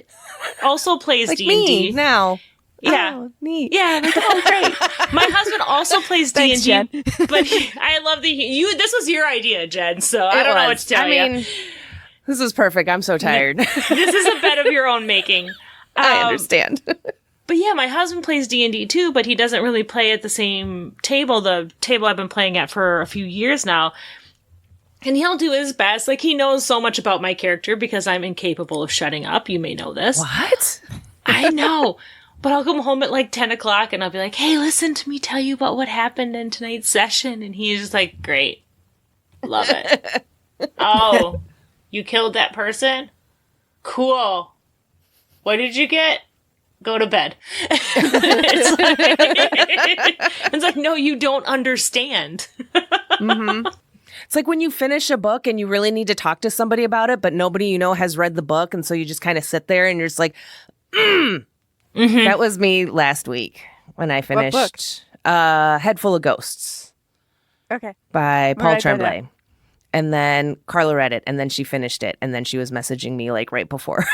also plays like D&D. me now. Yeah. Oh, neat. Yeah, like, oh great. My husband also plays Thanks, D&D, but I love this was your idea, Jen, so I don't know what to tell you. I mean, this is perfect. I'm so tired. This is a bed of your own making. I understand. But yeah, my husband plays D&D too, but he doesn't really play at the same table, the table I've been playing at for a few years now. And he'll do his best. Like, he knows so much about my character because I'm incapable of shutting up. You may know this. What? I know. But I'll come home at like 10 o'clock and I'll be like, "Hey, listen to me tell you about what happened in tonight's session." And he's just like, "Great. Love it." "Oh, you killed that person? Cool. What did you get? Go to bed." It's like, no, you don't understand. It's like when you finish a book and you really need to talk to somebody about it, but nobody you know has read the book. And so you just kind of sit there and you're just like, That was me last week when I finished Head Full of Ghosts Okay. by Paul write that Tremblay. down. And then Carla read it, and then she finished it, and then she was messaging me like right before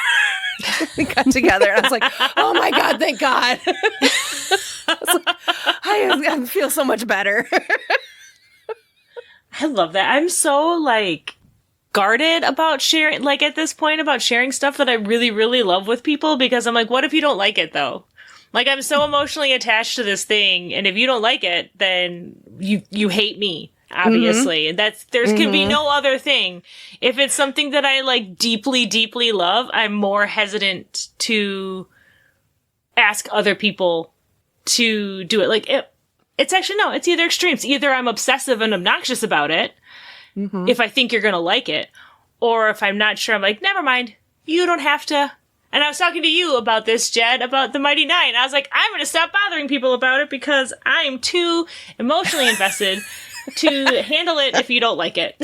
we got together. And I was like, "Oh my God, thank God." I feel so much better. I love that. I'm so like guarded about sharing, like at this point about sharing stuff that I really, really love with people, because I'm like, what if you don't like it though? Like, I'm so emotionally attached to this thing, and if you don't like it, then you hate me, obviously. And there can be no other thing. If it's something that I like deeply, deeply love, I'm more hesitant to ask other people to do it. Like, it's actually, no, it's either extremes. Either I'm obsessive and obnoxious about it, if I think you're going to like it, Or if I'm not sure, I'm like, never mind. You don't have to. And I was talking to you about this, Jed, about the Mighty Nine. I was like, I'm going to stop bothering people about it because I'm too emotionally invested to handle it if you don't like it.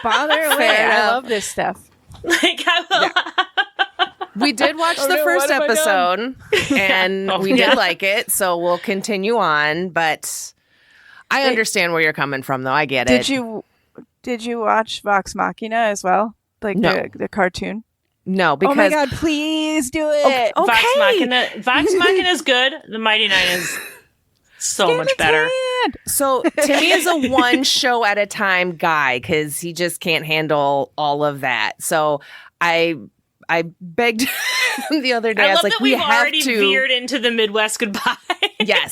Bother away. I love this stuff. Like, I will. Yeah. We did watch the first episode, and we did like it, so we'll continue on. But I understand where you're coming from, though. I get it. Did you watch Vox Machina as well? Like the cartoon? No, because... Oh my god, please do it! Okay. Vox Machina is good. The Mighty Nine is so much better. So Timmy is a one show at a time guy because he just can't handle all of that. So I begged him the other day. I was like, we've already veered into the Midwest goodbye. Yes.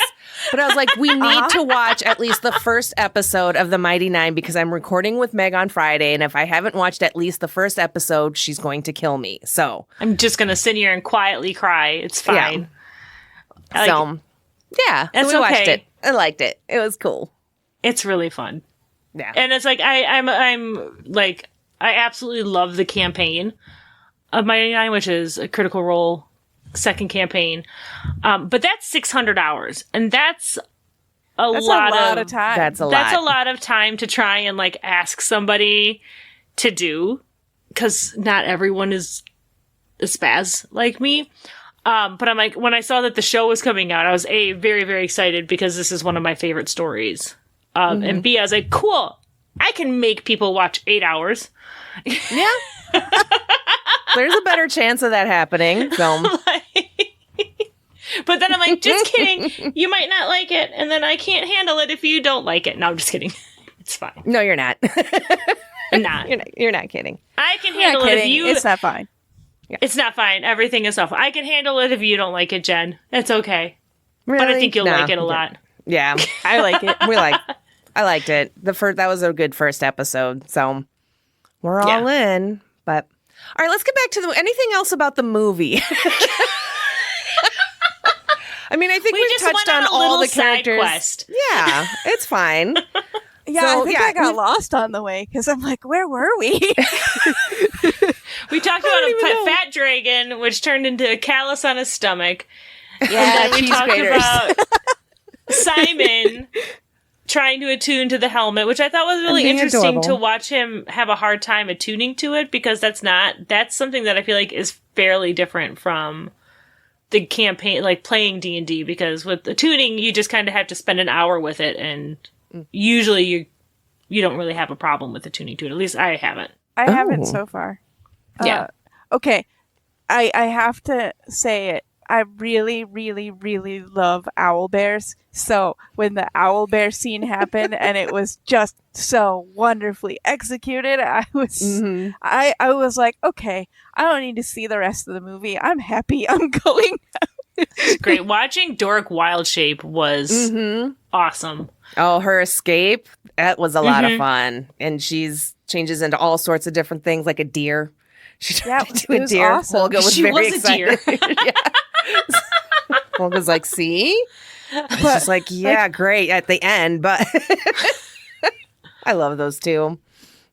But I was like, we need to watch at least the first episode of The Mighty Nine because I'm recording with Meg on Friday. And if I haven't watched at least the first episode, she's going to kill me. So I'm just going to sit here and quietly cry. It's fine. Yeah. So we watched it. I liked it. It was cool. It's really fun. Yeah. And it's like, I'm like, I absolutely love the campaign of Mighty Nine, which is a Critical Role second campaign. But that's 600 hours. And that's a lot of time. That's a lot of time to try and like ask somebody to do. Because not everyone is a spaz like me. But I'm like, when I saw that the show was coming out, I was very, very excited because this is one of my favorite stories. And B, I was like, cool. I can make people watch 8 hours. Yeah. There's a better chance of that happening. So. But then I'm like, just kidding. You might not like it. And then I can't handle it if you don't like it. No, I'm just kidding. It's fine. No, you're not. I'm not. You're not kidding. I can handle it if you... It's not fine. Yeah. It's not fine. Everything is awful. I can handle it if you don't like it, Jen. It's okay. Really? But I think you'll like it a lot. Yeah. I like it. I liked it. That was a good first episode. So we're all in. But all right, let's get back to anything else about the movie. I mean, I think we just touched went on all the side characters. Quest. Yeah, it's fine. Yeah, I think I got lost on the way because I'm like, where were we? We talked about a fat dragon, which turned into a callus on his stomach. Yeah, and then we talked about Simon trying to attune to the helmet, which I thought was really interesting to watch him have a hard time attuning to it, because that's something that I feel like is fairly different from the campaign, like playing D&D, because with attuning, you just kind of have to spend an hour with it, and usually you don't really have a problem with attuning to it. At least I haven't. I haven't so far. Yeah. Okay. I have to say it. I really, really, really love owl bears. So when the owl bear scene happened and it was just so wonderfully executed, I was like, okay, I don't need to see the rest of the movie. I'm happy. I'm going. It's great. Watching Dork Wildshape was awesome. Oh, her escape, that was a lot of fun. And changes into all sorts of different things, like a deer. She turned into a deer. Awesome. Olga was very excited. A deer. Olga's like, see? She's like, yeah, great at the end, but I love those two.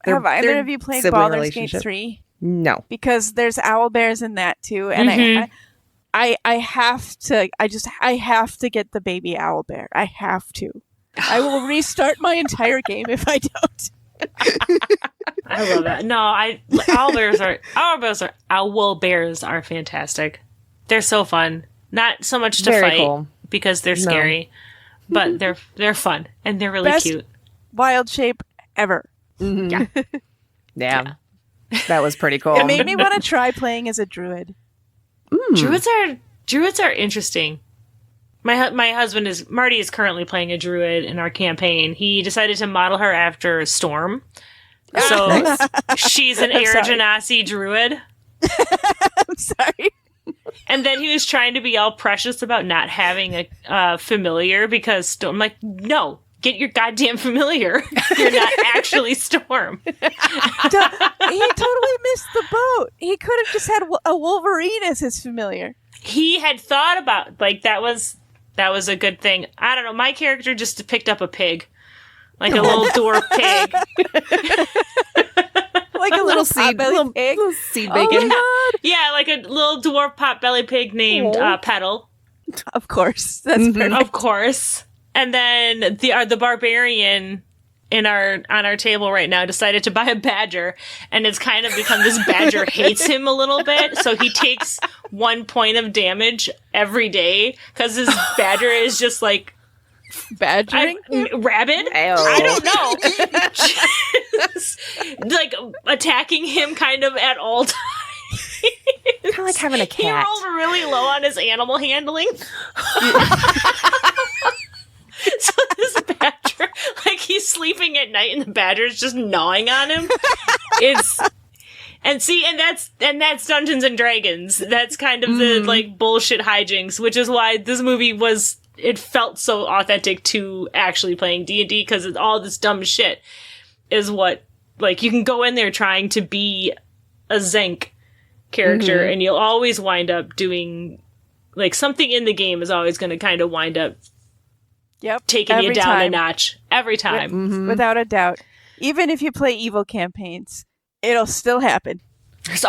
Have either of you played Baldur's Gate 3? No. Because there's owl bears in that too, and I have to get the baby owl bear. I have to. I will restart my entire game if I don't. I love that. No, owl bears are fantastic. They're so fun. Not so much to fight because they're scary, but they're fun and they're really cute. Wild shape ever. Yeah. Yeah. That was pretty cool. It made me want to try playing as a druid. Druids are interesting. My husband Marty is currently playing a druid in our campaign. He decided to model her after Storm. So she's an Air Genasi druid. I'm sorry. And then he was trying to be all precious about not having a familiar, because Storm, I'm like, no, get your goddamn familiar. You're not actually Storm. He totally missed the boat. He could have just had a Wolverine as his familiar. He had thought about, like, that was a good thing. I don't know. My character just picked up a pig. Like a little dwarf pig. Like like a little seed, Potbelly pig. little seed Oh bacon. my Yeah, like a little dwarf potbelly pig named Petal. God. Of course. That's perfect. Of course. And then the barbarian on our table right now decided to buy a badger, and it's kind of become this badger hates him a little bit, so he takes 1 point of damage every day because his badger is just like Badgering? rabid. Ew. I don't know. Just, like attacking him kind of at all times. Kind of like having a He cat. rolled really low on his animal handling. So this badger, like he's sleeping at night and the badger's just gnawing on him. That's Dungeons and Dragons. That's kind of the like bullshit hijinks, which is why this movie it felt so authentic to actually playing D&D, because all this dumb shit is what, like, you can go in there trying to be a Zenk character and you'll always wind up doing, like, something in the game is always going to kind of wind up taking you down a notch every time. Without a doubt. Even if you play evil campaigns, it'll still happen. There's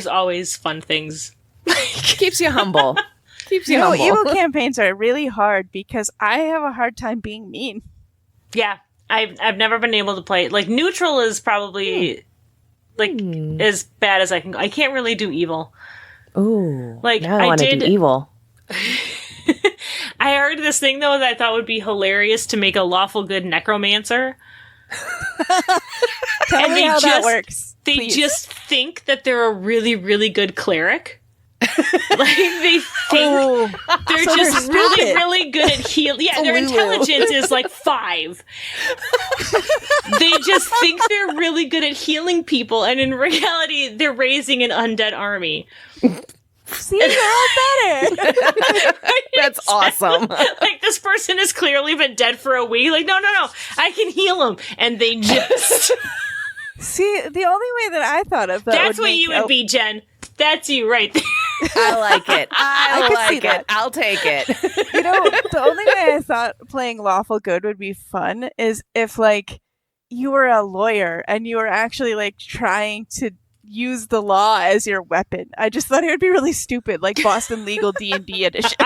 always fun things. Keeps you humble. Keeps you No, humble. evil campaigns are really hard because I have a hard time being mean. Yeah, I've never been able to play, like, neutral is probably like as bad as I can go. I can't really do evil. Ooh, Like, now I want to do evil. I heard this thing though that I thought would be hilarious to make a lawful good necromancer. Tell me how that works. They please. just think that they're a really, really good cleric. Like, they think they're so just they're really, stupid. really good at healing. Yeah, their intelligence is like 5. They just think they're really good at healing people, and in reality, they're raising an undead army. See, you're all better. That's awesome. Like, this person has clearly been dead for a week. Like, no, I can heal him. And they just... See, the only way that I thought of that That's would what make you would be, Jen. That's you right there. I like it. I could see like that. it. I'll take it. You know, the only way I thought playing lawful good would be fun is if, like, you were a lawyer and you were actually, like, trying to use the law as your weapon. I just thought it would be really stupid, like Boston Legal D&D edition.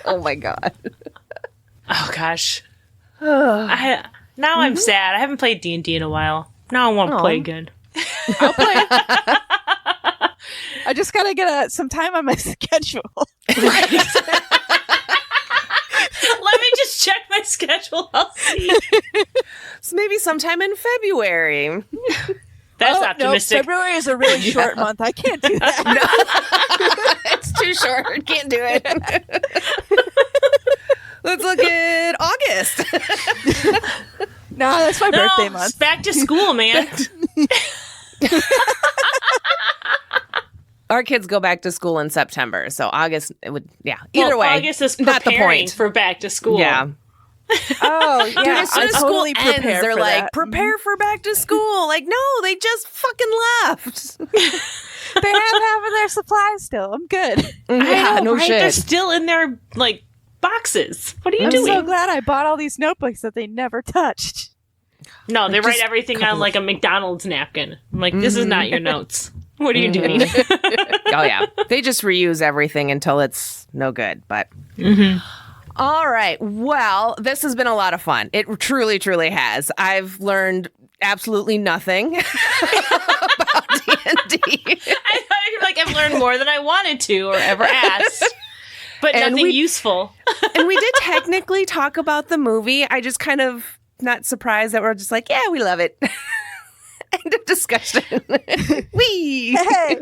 Oh my god. Oh, gosh. I'm sad. I haven't played D&D in a while. Now I want to play again. I'll play. I just gotta get some time on my schedule. Let me just check my schedule. I'll see. So maybe sometime in February. That's No, optimistic. February is a really short month. I can't do that. It's too short. Can't do it. Let's look at August. No, that's my birthday month. It's back to school, man. Our kids go back to school in September, so August it would either way. August is not the preparing point. for back to school. Yeah. Oh, yeah. Dude, as soon as school totally ends, prepare they're for like, that. prepare for back to school. Like, no, they just fucking left. They have half of their supplies still. I'm good. I know, right? shit. They're still in their, like, boxes. What are you I'm doing? so glad I bought all these notebooks that they never touched. No, they write just everything on, like, a McDonald's napkin. I'm like, this is not your notes. What are you doing? Oh, yeah. They just reuse everything until it's no good. But all right. Well, this has been a lot of fun. It truly, truly has. I've learned absolutely nothing about D&D. I thought you were like, I've learned more than I wanted to or ever asked. But And nothing we- useful. And we did technically talk about the movie. I just kind of not surprised that we're just like, yeah, we love it. End of discussion. Wee. Hey.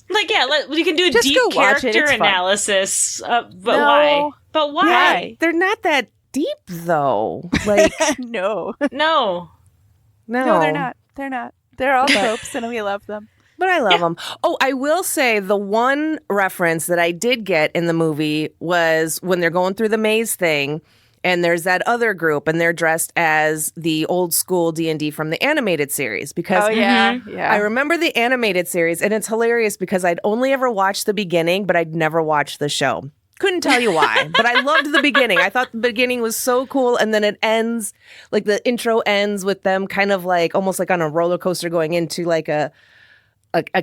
Like, yeah, we can do a Just deep go watch it, character it's fun. analysis. But No. why? But why? Why? They're not that deep, though. Like, No. No. No, they're not. They're not. They're all tropes, and we love them. But I love them. Oh, I will say the one reference that I did get in the movie was when they're going through the maze thing, and there's that other group, and they're dressed as the old school D&D from the animated series. Because Oh, yeah. Yeah. I remember the animated series, and it's hilarious because I'd only ever watched the beginning, but I'd never watched the show. Couldn't tell you why, but I loved the beginning. I thought the beginning was so cool, and then it ends, like the intro ends with them kind of like almost like on a roller coaster going into like a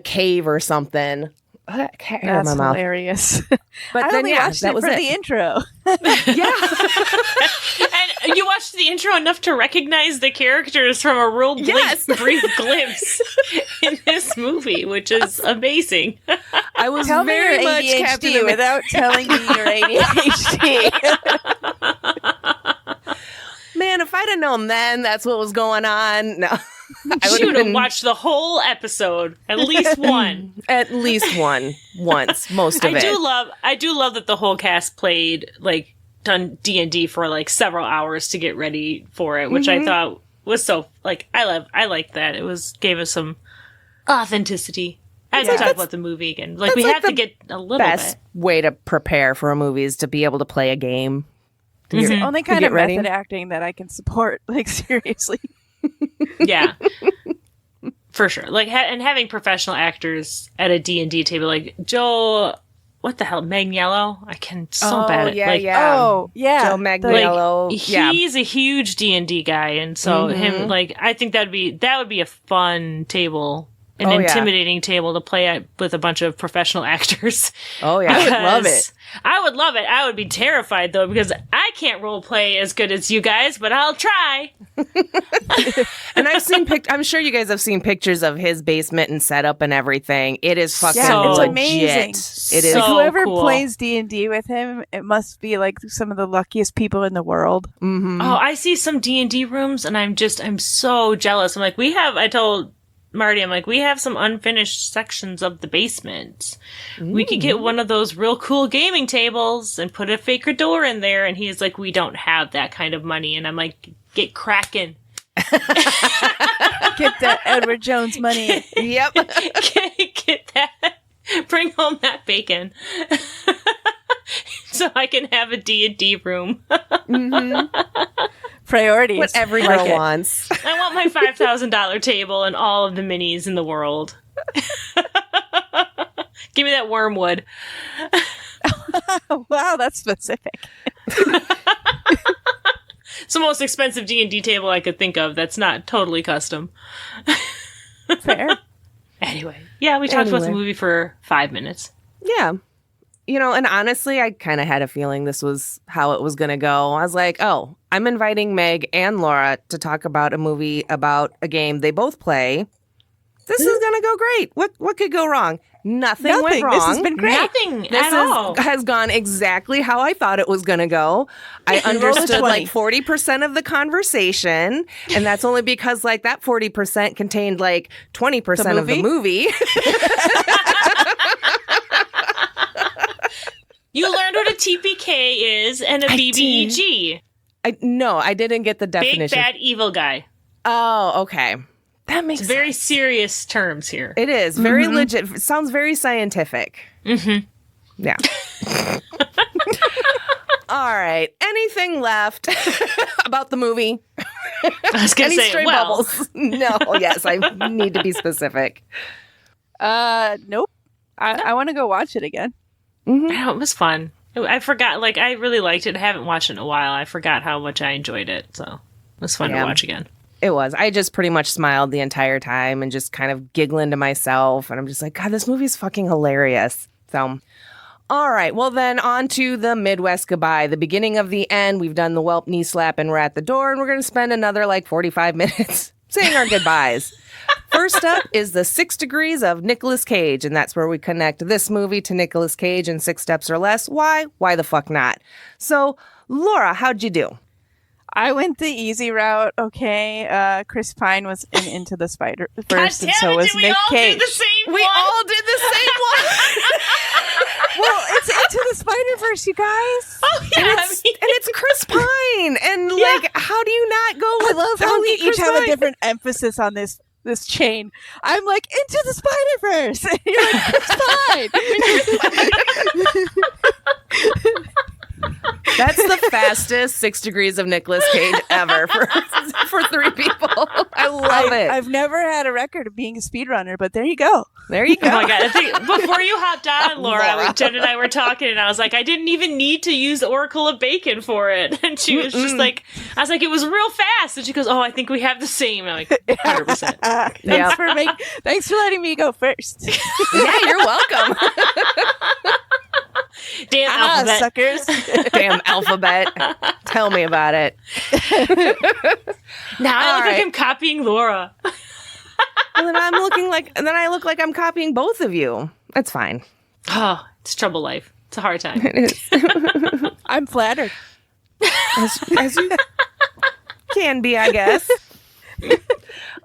cave or something. I can't hear That's my mouth. hilarious. But I then only watched that it was for it. the intro. Yeah. And you watched the intro enough to recognize the characters from a real brief glimpse in this movie, which is amazing. I was Tell me very your much ADHD captivated without telling me your ADHD. Man, if I'd have known then that's what was going on, no. I She would have watched the whole episode, at least one. At least once, most of it. I do love that the whole cast played, like, done D&D for like several hours to get ready for it, which I thought was so, like, I liked that. It gave us some authenticity. I have to talk about the movie again. Like, we have to get a little best bit. way to prepare for a movie is to be able to play a game. It's the only kind get of ready. method acting that I can support. Like, seriously. Yeah. For sure. Like, and having professional actors at a D&D table, like Joe, what the hell, Magniello? I can bad. Yeah, like, yeah. Oh, yeah. Joe Magniello. He's a huge D&D guy, and so him, like, I think that would be a fun table, an intimidating table to play at with a bunch of professional actors. Oh, yeah. I would love it. I would love it. I would be terrified though, because I can't role play as good as you guys, but I'll try. And I've seen I'm sure you guys have seen pictures of his basement and setup and everything. It is fucking it's legit. amazing. It is. So Whoever cool. plays D&D with him, it must be like some of the luckiest people in the world. Mm-hmm. Oh, I see some D&D rooms and I'm so jealous. I'm like, I told Marty, I'm like, we have some unfinished sections of the basement. We could get one of those real cool gaming tables and put a fake door in there. And he's like, we don't have that kind of money. And I'm like, get cracking. Get that Edward Jones money. Yep. get that. Bring home that bacon. So I can have a D&D room. Priorities. What every Like girl it. wants. I want my $5,000 table and all of the minis in the world. Give me that wormwood. Wow, that's specific. It's the most expensive D&D table I could think of that's not totally custom. Fair. Anyway, yeah, we talked about the Anyway. movie for 5 minutes. Yeah. You know, and honestly, I kind of had a feeling this was how it was going to go. I was like, oh, I'm inviting Meg and Laura to talk about a movie about a game they both play. This is going to go great. What could go wrong? Nothing went wrong. This has been great. Nothing This at all. has gone exactly how I thought it was going to go. I understood like 40% of the conversation, and that's only because like that 40% contained like 20% of the movie. You learned what a TPK is and a BBEG. I didn't get the definition. Big Bad Evil Guy. Oh, okay. That makes It's very sense. serious terms here. It is very legit. It sounds very scientific. Mm-hmm. Yeah. All right. Anything left about the movie? I was going to Any say, stray bubbles? No. Yes, I need to be specific. Nope. I want to go watch it again. I know, it was fun. I forgot, like, I really liked it. I haven't watched it in a while. I forgot how much I enjoyed it, so it was fun to watch again. It was. I just pretty much smiled the entire time and just kind of giggling to myself. And I'm just like, God, this movie's fucking hilarious. So, all right. Well, then on to the Midwest goodbye. The beginning of the end. We've done the whelp knee slap and we're at the door. And we're going to spend another like 45 minutes saying our goodbyes. First up is the 6 Degrees of Nicolas Cage. And that's where we connect this movie to Nicolas Cage in 6 steps or less. Why? Why the fuck not? So, Laura, how'd you do? I went the easy route. Okay, Chris Pine was in Into the Spider-Verse, and so God damn it, was did we Nick all Cage. do the same We one? all did the same one. Well, it's Into the Spider-Verse, you guys. Oh, yeah. And it's Chris Pine. And like, how do you not go I with love how totally we each Chris have a Pine? different emphasis on this chain. I'm like, Into the Spider-Verse. And you're like, Chris Pine. That's the fastest 6 degrees of Nicolas Cage ever for 3 people. I love it. I've never had a record of being a speedrunner, but there you go. There you go. Oh my god! I think before you hopped on, Laura, Jen and I were talking, and I was like, I didn't even need to use Oracle of Bacon for it, and she was just like, I was like, it was real fast, and she goes, oh, I think we have the same. I'm like, 100%. Thanks for letting me go first. Yeah, you're welcome. Damn alphabet. Suckers. Damn alphabet. Tell me about it. Now I look like right. I'm copying Laura. And then I look like I'm copying both of you. That's fine. Oh, it's trouble life. It's a hard time. It is. I'm flattered. As you can be, I guess.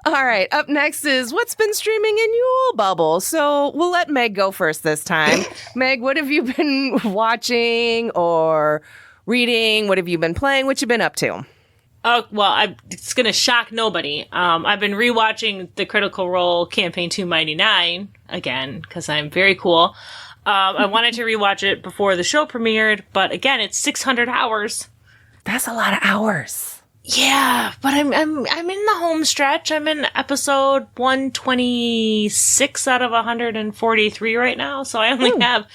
All right. Up next is what's been streaming in your bubble. So we'll let Meg go first this time. Meg, what have you been watching or reading? What have you been playing? What you been up to? Oh, well, it's going to shock nobody. I've been rewatching the Critical Role Campaign 299 again because I'm very cool. I wanted to rewatch it before the show premiered, but again, it's 600 hours. That's a lot of hours. Yeah, but I'm in the home stretch. I'm in episode 126 out of 143 right now, so I only have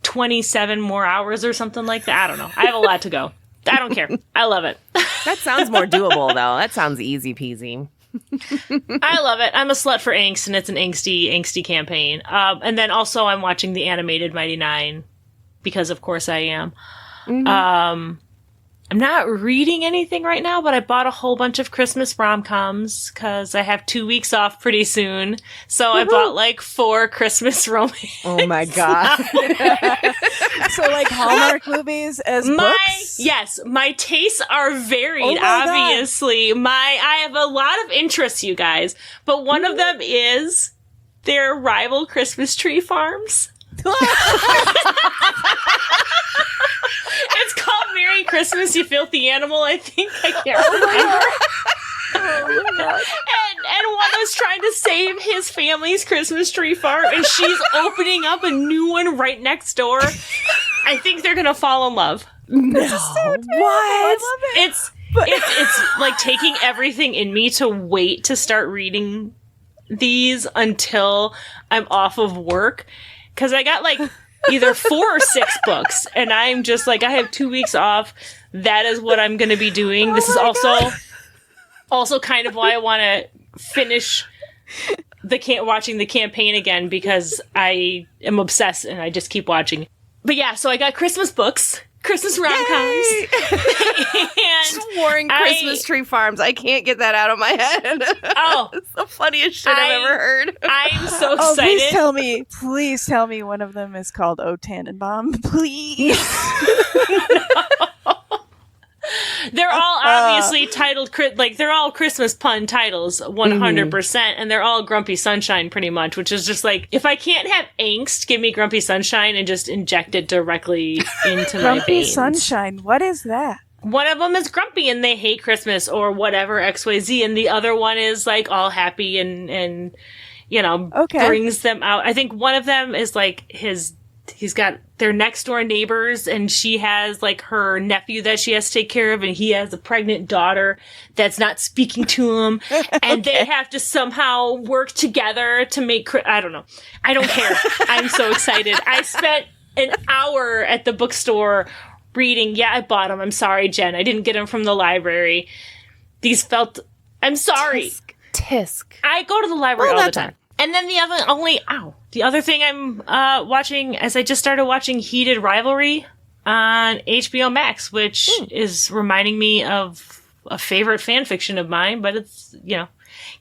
27 more hours or something like that. I don't know. I have a lot to go. I don't care. I love it. That sounds more doable, though. That sounds easy peasy. I love it. I'm a slut for angst, and it's an angsty campaign. And then also I'm watching the animated Mighty Nine because, of course, I am. Mm-hmm. I'm not reading anything right now, but I bought a whole bunch of Christmas rom-coms because I have 2 weeks off pretty soon. So I bought like 4 Christmas romance. Oh my God. So like Hallmark movies as books? Yes, my tastes are varied, Oh my obviously. I have a lot of interests, you guys, but one of them is their rival Christmas tree farms. It's called Merry Christmas, You Filthy Animal, I think. I can't remember. And one was trying to save his family's Christmas tree farm, and she's opening up a new one right next door. I think they're gonna fall in love. No. What? I love It's like taking everything in me to wait to start reading these until I'm off of work. Because I got like either 4 or 6 books, and I'm just like, I have 2 weeks off. That is what I'm going to be doing. This is also kind of why I want to finish watching the campaign again, because I am obsessed and I just keep watching. But yeah, so I got Christmas books, Christmas rom-coms. And Warring Christmas tree farms. I can't get that out of my head. Oh. It's the funniest shit I've ever heard. I'm so Oh, excited. please tell me one of them is called O Tannenbaum, please. They're all obviously titled, like, they're all Christmas pun titles, 100%, and they're all Grumpy Sunshine, pretty much, which is just like, if I can't have angst, give me Grumpy Sunshine and just inject it directly into my Grumpy veins. Sunshine, what is that? One of them is grumpy and they hate Christmas or whatever, XYZ, and the other one is, like, all happy and you know, brings them out. I think one of them is, like, he's got their next door neighbors, and she has like her nephew that she has to take care of, and he has a pregnant daughter that's not speaking to him, and they have to somehow work together to make, I don't know. I don't care. I'm so excited. I spent an hour at the bookstore reading. Yeah, I bought them. I'm sorry, Jen. I didn't get them from the library. I'm sorry. Tisk. I go to the library all the time. And then the other thing I'm watching is I just started watching Heated Rivalry on HBO Max, which is reminding me of a favorite fan fiction of mine, but it's, you know,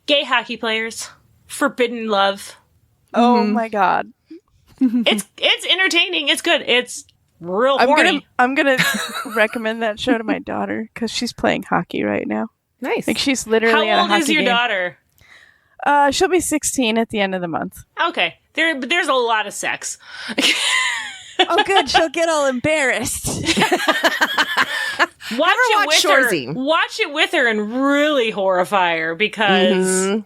gay hockey players, forbidden love. Oh my God. It's entertaining. It's good. It's real horny. I'm gonna recommend that show to my daughter because she's playing hockey right now. Nice. Like she's literally at a How old hockey is your game. daughter? She'll be 16 at the end of the month. Okay. There's a lot of sex. Oh, good. She'll get all embarrassed. Watch Shorzy. Watch it with her and really horrify her, because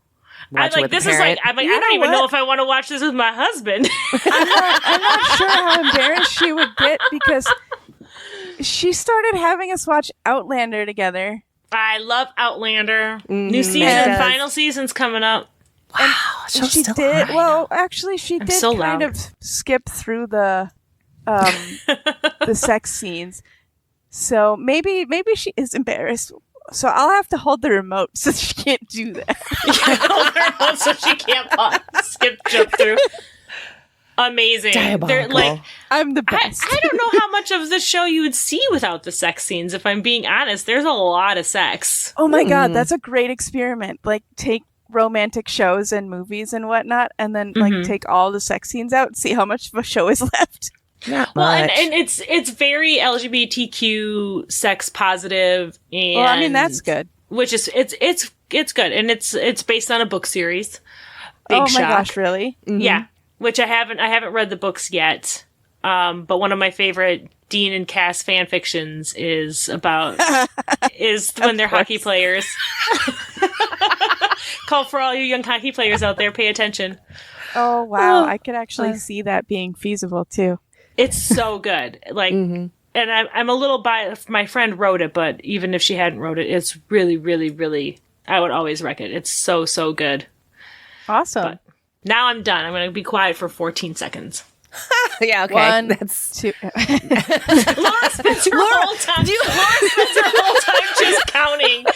I don't even know if I want to watch this with my husband. I'm not sure how embarrassed she would get because she started having us watch Outlander together. I love Outlander. New season, Yes. final season's coming up. Wow, She did well. Actually, she did so kind loud. of skip through the the sex scenes. So maybe she is embarrassed. So I'll have to hold the remote so she can't do that. So she can't jump through. Amazing. Diabolical. Like, I'm the best. I don't know how much of the show you would see without the sex scenes, if I'm being honest. There's a lot of sex. Oh my god, that's a great experiment. Like, take romantic shows and movies and whatnot, and then like take all the sex scenes out and see how much of a show is left. Not Well, much. and it's very LGBTQ sex positive, and Well, I mean that's good. Which is it's good, and it's based on a book series. Big oh my shock. gosh, really? Yeah, which I haven't read the books yet. But one of my favorite Dean and Cass fan fictions is about is when they're hockey players. Call for all you young hockey players out there, pay attention. Oh wow, I could actually see that being feasible too. It's so good. Like, and I'm a little biased. My friend wrote it, but even if she hadn't wrote it, it's really, really, really. I would always recommend it. It's so good. Awesome. But now I'm done. I'm going to be quiet for 14 seconds. Yeah, okay. One, That's two. Laura spends her whole time. Laura spends her whole time just counting.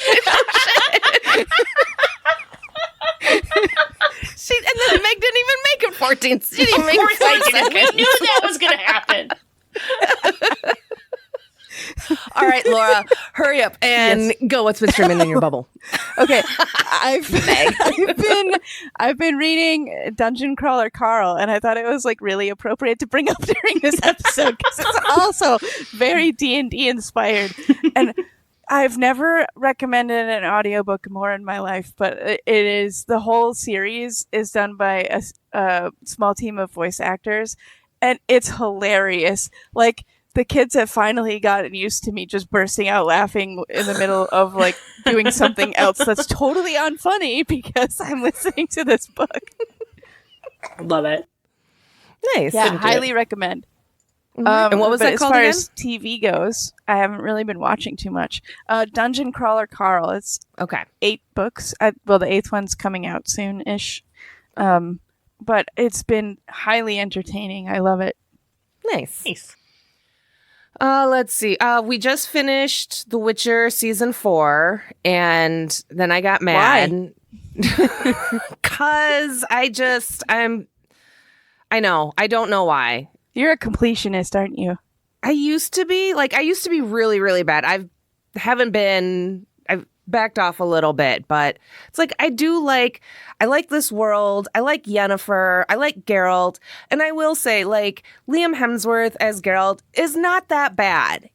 and then Meg didn't even make it 14. She didn't even make Of course I 5 didn't. We seconds. knew that was going to happen. All right, Laura, hurry up and go. What's been streaming in your bubble? Okay, I've been reading Dungeon Crawler Carl, and I thought it was like really appropriate to bring up during this episode because it's also very D&D inspired. And I've never recommended an audiobook more in my life, but it is the whole series is done by a small team of voice actors, and it's hilarious. Like, the kids have finally gotten used to me just bursting out laughing in the middle of like doing something else that's totally unfunny because I'm listening to this book. Love it. Nice. Yeah, highly recommend. And what was but that as called far again? as TV goes, I haven't really been watching too much. Dungeon Crawler Carl. It's Okay. 8 books. Well, the 8th one's coming out soon-ish. But it's been highly entertaining. I love it. Nice. Nice. Let's see. We just finished The Witcher season 4, and then I got mad. Cause I know. I don't know why. You're a completionist, aren't you? I used to be really, really bad. I've backed off a little bit, but it's like I like this world. I like Yennefer. I like Geralt. And I will say, like, Liam Hemsworth as Geralt is not that bad.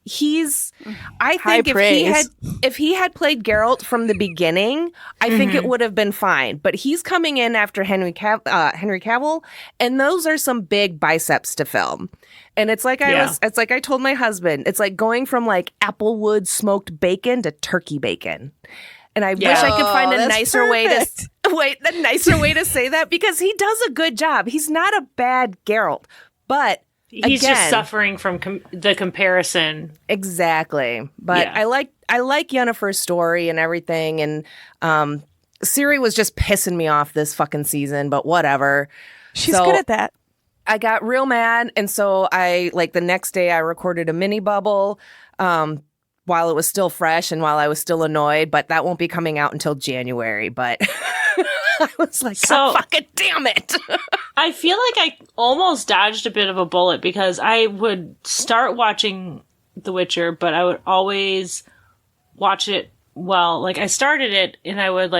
I think if he had played Geralt from the beginning, I think it would have been fine. But he's coming in after Henry Cavill, and those are some big biceps to film. And it's like I told my husband, it's like going from like Applewood smoked bacon to turkey bacon. And I wish I could find a nicer way to say that, because he does a good job. He's not a bad Geralt, but He's just suffering from the comparison. Exactly. But I like Yennefer's story and everything. And Ciri was just pissing me off this fucking season, but whatever. She's good at that. I got real mad, and so the next day I recorded a mini bubble while it was still fresh and while I was still annoyed, but that won't be coming out until January. But I was like, God fucking damn it. I feel like I almost dodged a bit of a bullet, because I would start watching The Witcher, but I would always watch it I started it and I would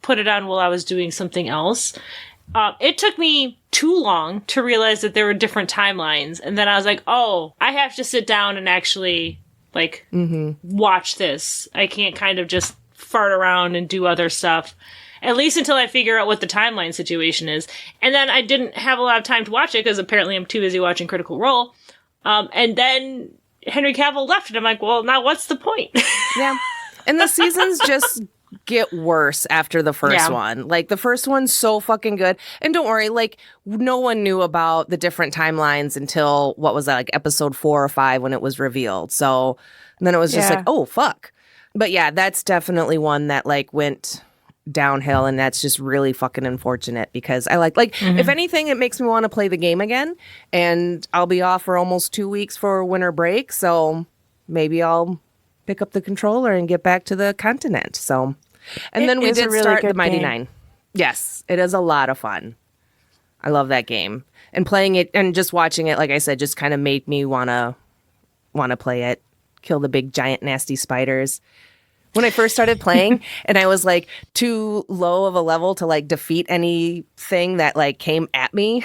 put it on while I was doing something else. It took me too long to realize that there were different timelines. And then I was like, oh, I have to sit down and actually watch this. I can't kind of just fart around and do other stuff, at least until I figure out what the timeline situation is. And then I didn't have a lot of time to watch it because apparently I'm too busy watching Critical Role. And then Henry Cavill left, and I'm like, well, now what's the point? Yeah. And the seasons just get worse after the first one. Like, the first one's so fucking good. And don't worry, like, no one knew about the different timelines until, what was that, like episode 4 or 5 when it was revealed. So then it was just like, oh, fuck. But yeah, that's definitely one that, like, went downhill, and that's just really fucking unfortunate because I like if anything, it makes me want to play the game again, and I'll be off for almost 2 weeks for winter break, so maybe I'll pick up the controller and get back to the continent. So, and then we did start the Mighty Nine. Yes, it is a lot of fun. I love that game, and playing it and just watching it, like I said, just kind of made me wanna play it, kill the big giant nasty spiders. When I first started playing and I was like too low of a level to like defeat anything that like came at me.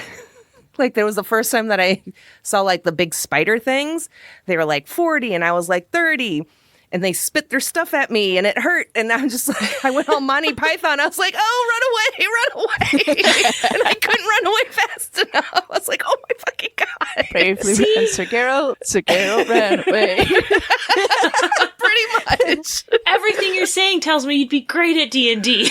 Like, there was the first time that I saw like the big spider things. They were like 40 and I was like 30. And they spit their stuff at me and it hurt. And I'm just like, I went all Monty Python. I was like, oh, run away. And I couldn't run away fast enough. I was like, oh my fucking God. Bravely ran Sir Geralt ran away. Pretty much. Everything you're saying tells me you'd be great at D&D.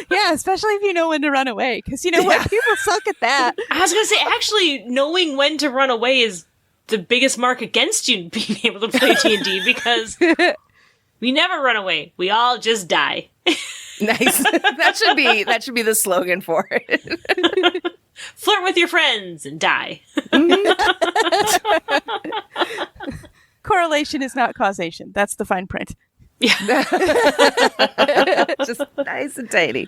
Yeah, especially if you know when to run away. Because you know what? People suck at that. I was going to say, actually, knowing when to run away is the biggest mark against you being able to play D&D because we never run away. We all just die. Nice. That should be the slogan for it. Flirt with your friends and die. Correlation is not causation. That's the fine print. Yeah. Just nice and tidy.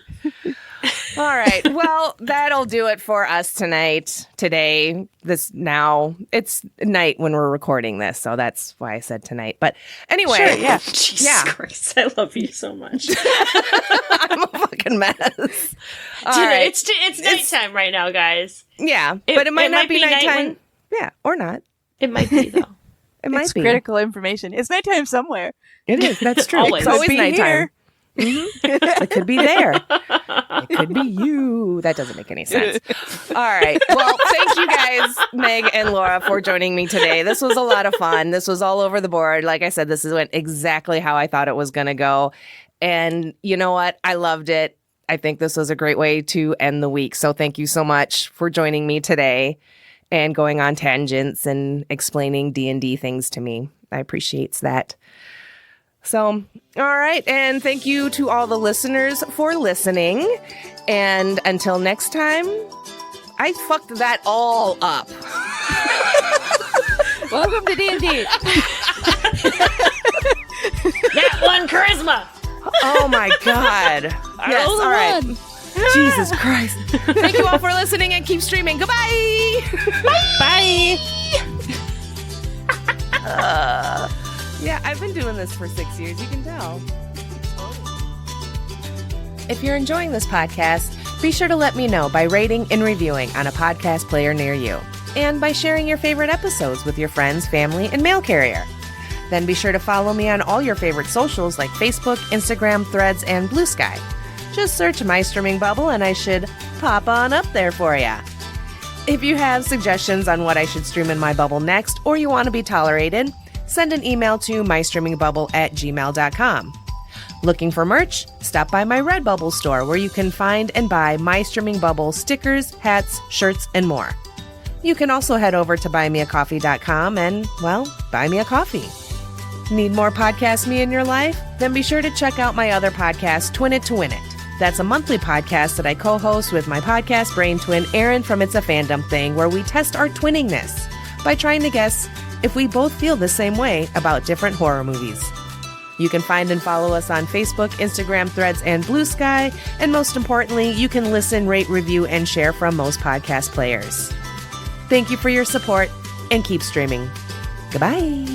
All right. Well, that'll do it for us today. It's night when we're recording this, so that's why I said tonight. But anyway, sure, yeah. Jesus Christ, I love you so much. I'm a fucking mess. All Dude, right. it's nighttime right now, guys. Yeah, but it might not be nighttime. Yeah, or not. It might be, though. It's critical information. It's nighttime somewhere. It is. That's true. Always. It's always Could be nighttime. here. It could be there. It could be you. That doesn't make any sense. All right. Well, thank you guys, Meg and Laura, for joining me today. This was a lot of fun. This was all over the board. Like I said, went exactly how I thought it was going to go. And you know what? I loved it. I think this was a great way to end the week. So thank you so much for joining me today and going on tangents and explaining D&D things to me. I appreciate that. So, all right. And thank you to all the listeners for listening. And until next time, I fucked that all up. Welcome to D&D. That one charisma. Oh my God. Yes. All right. Jesus Christ. Thank you all for listening and keep streaming. Goodbye. Bye. Yeah, I've been doing this for 6 years. You can tell. If you're enjoying this podcast, be sure to let me know by rating and reviewing on a podcast player near you, and by sharing your favorite episodes with your friends, family, and mail carrier. Then be sure to follow me on all your favorite socials like Facebook, Instagram, Threads, and Blue Sky. Just search My Streaming Bubble and I should pop on up there for ya. If you have suggestions on what I should stream in my bubble next, or you want to be tolerated, send an email to mystreamingbubble@gmail.com. Looking for merch? Stop by my Redbubble store where you can find and buy My Streaming Bubble stickers, hats, shirts, and more. You can also head over to buymeacoffee.com and, well, buy me a coffee. Need more podcast me in your life? Then be sure to check out my other podcast, Twin It to Win It. That's a monthly podcast that I co-host with my podcast brain twin, Erin from It's a Fandom Thing, where we test our twinningness by trying to guess if we both feel the same way about different horror movies. You can find and follow us on Facebook, Instagram, Threads, and Blue Sky. And most importantly, you can listen, rate, review, and share from most podcast players. Thank you for your support and keep streaming. Goodbye.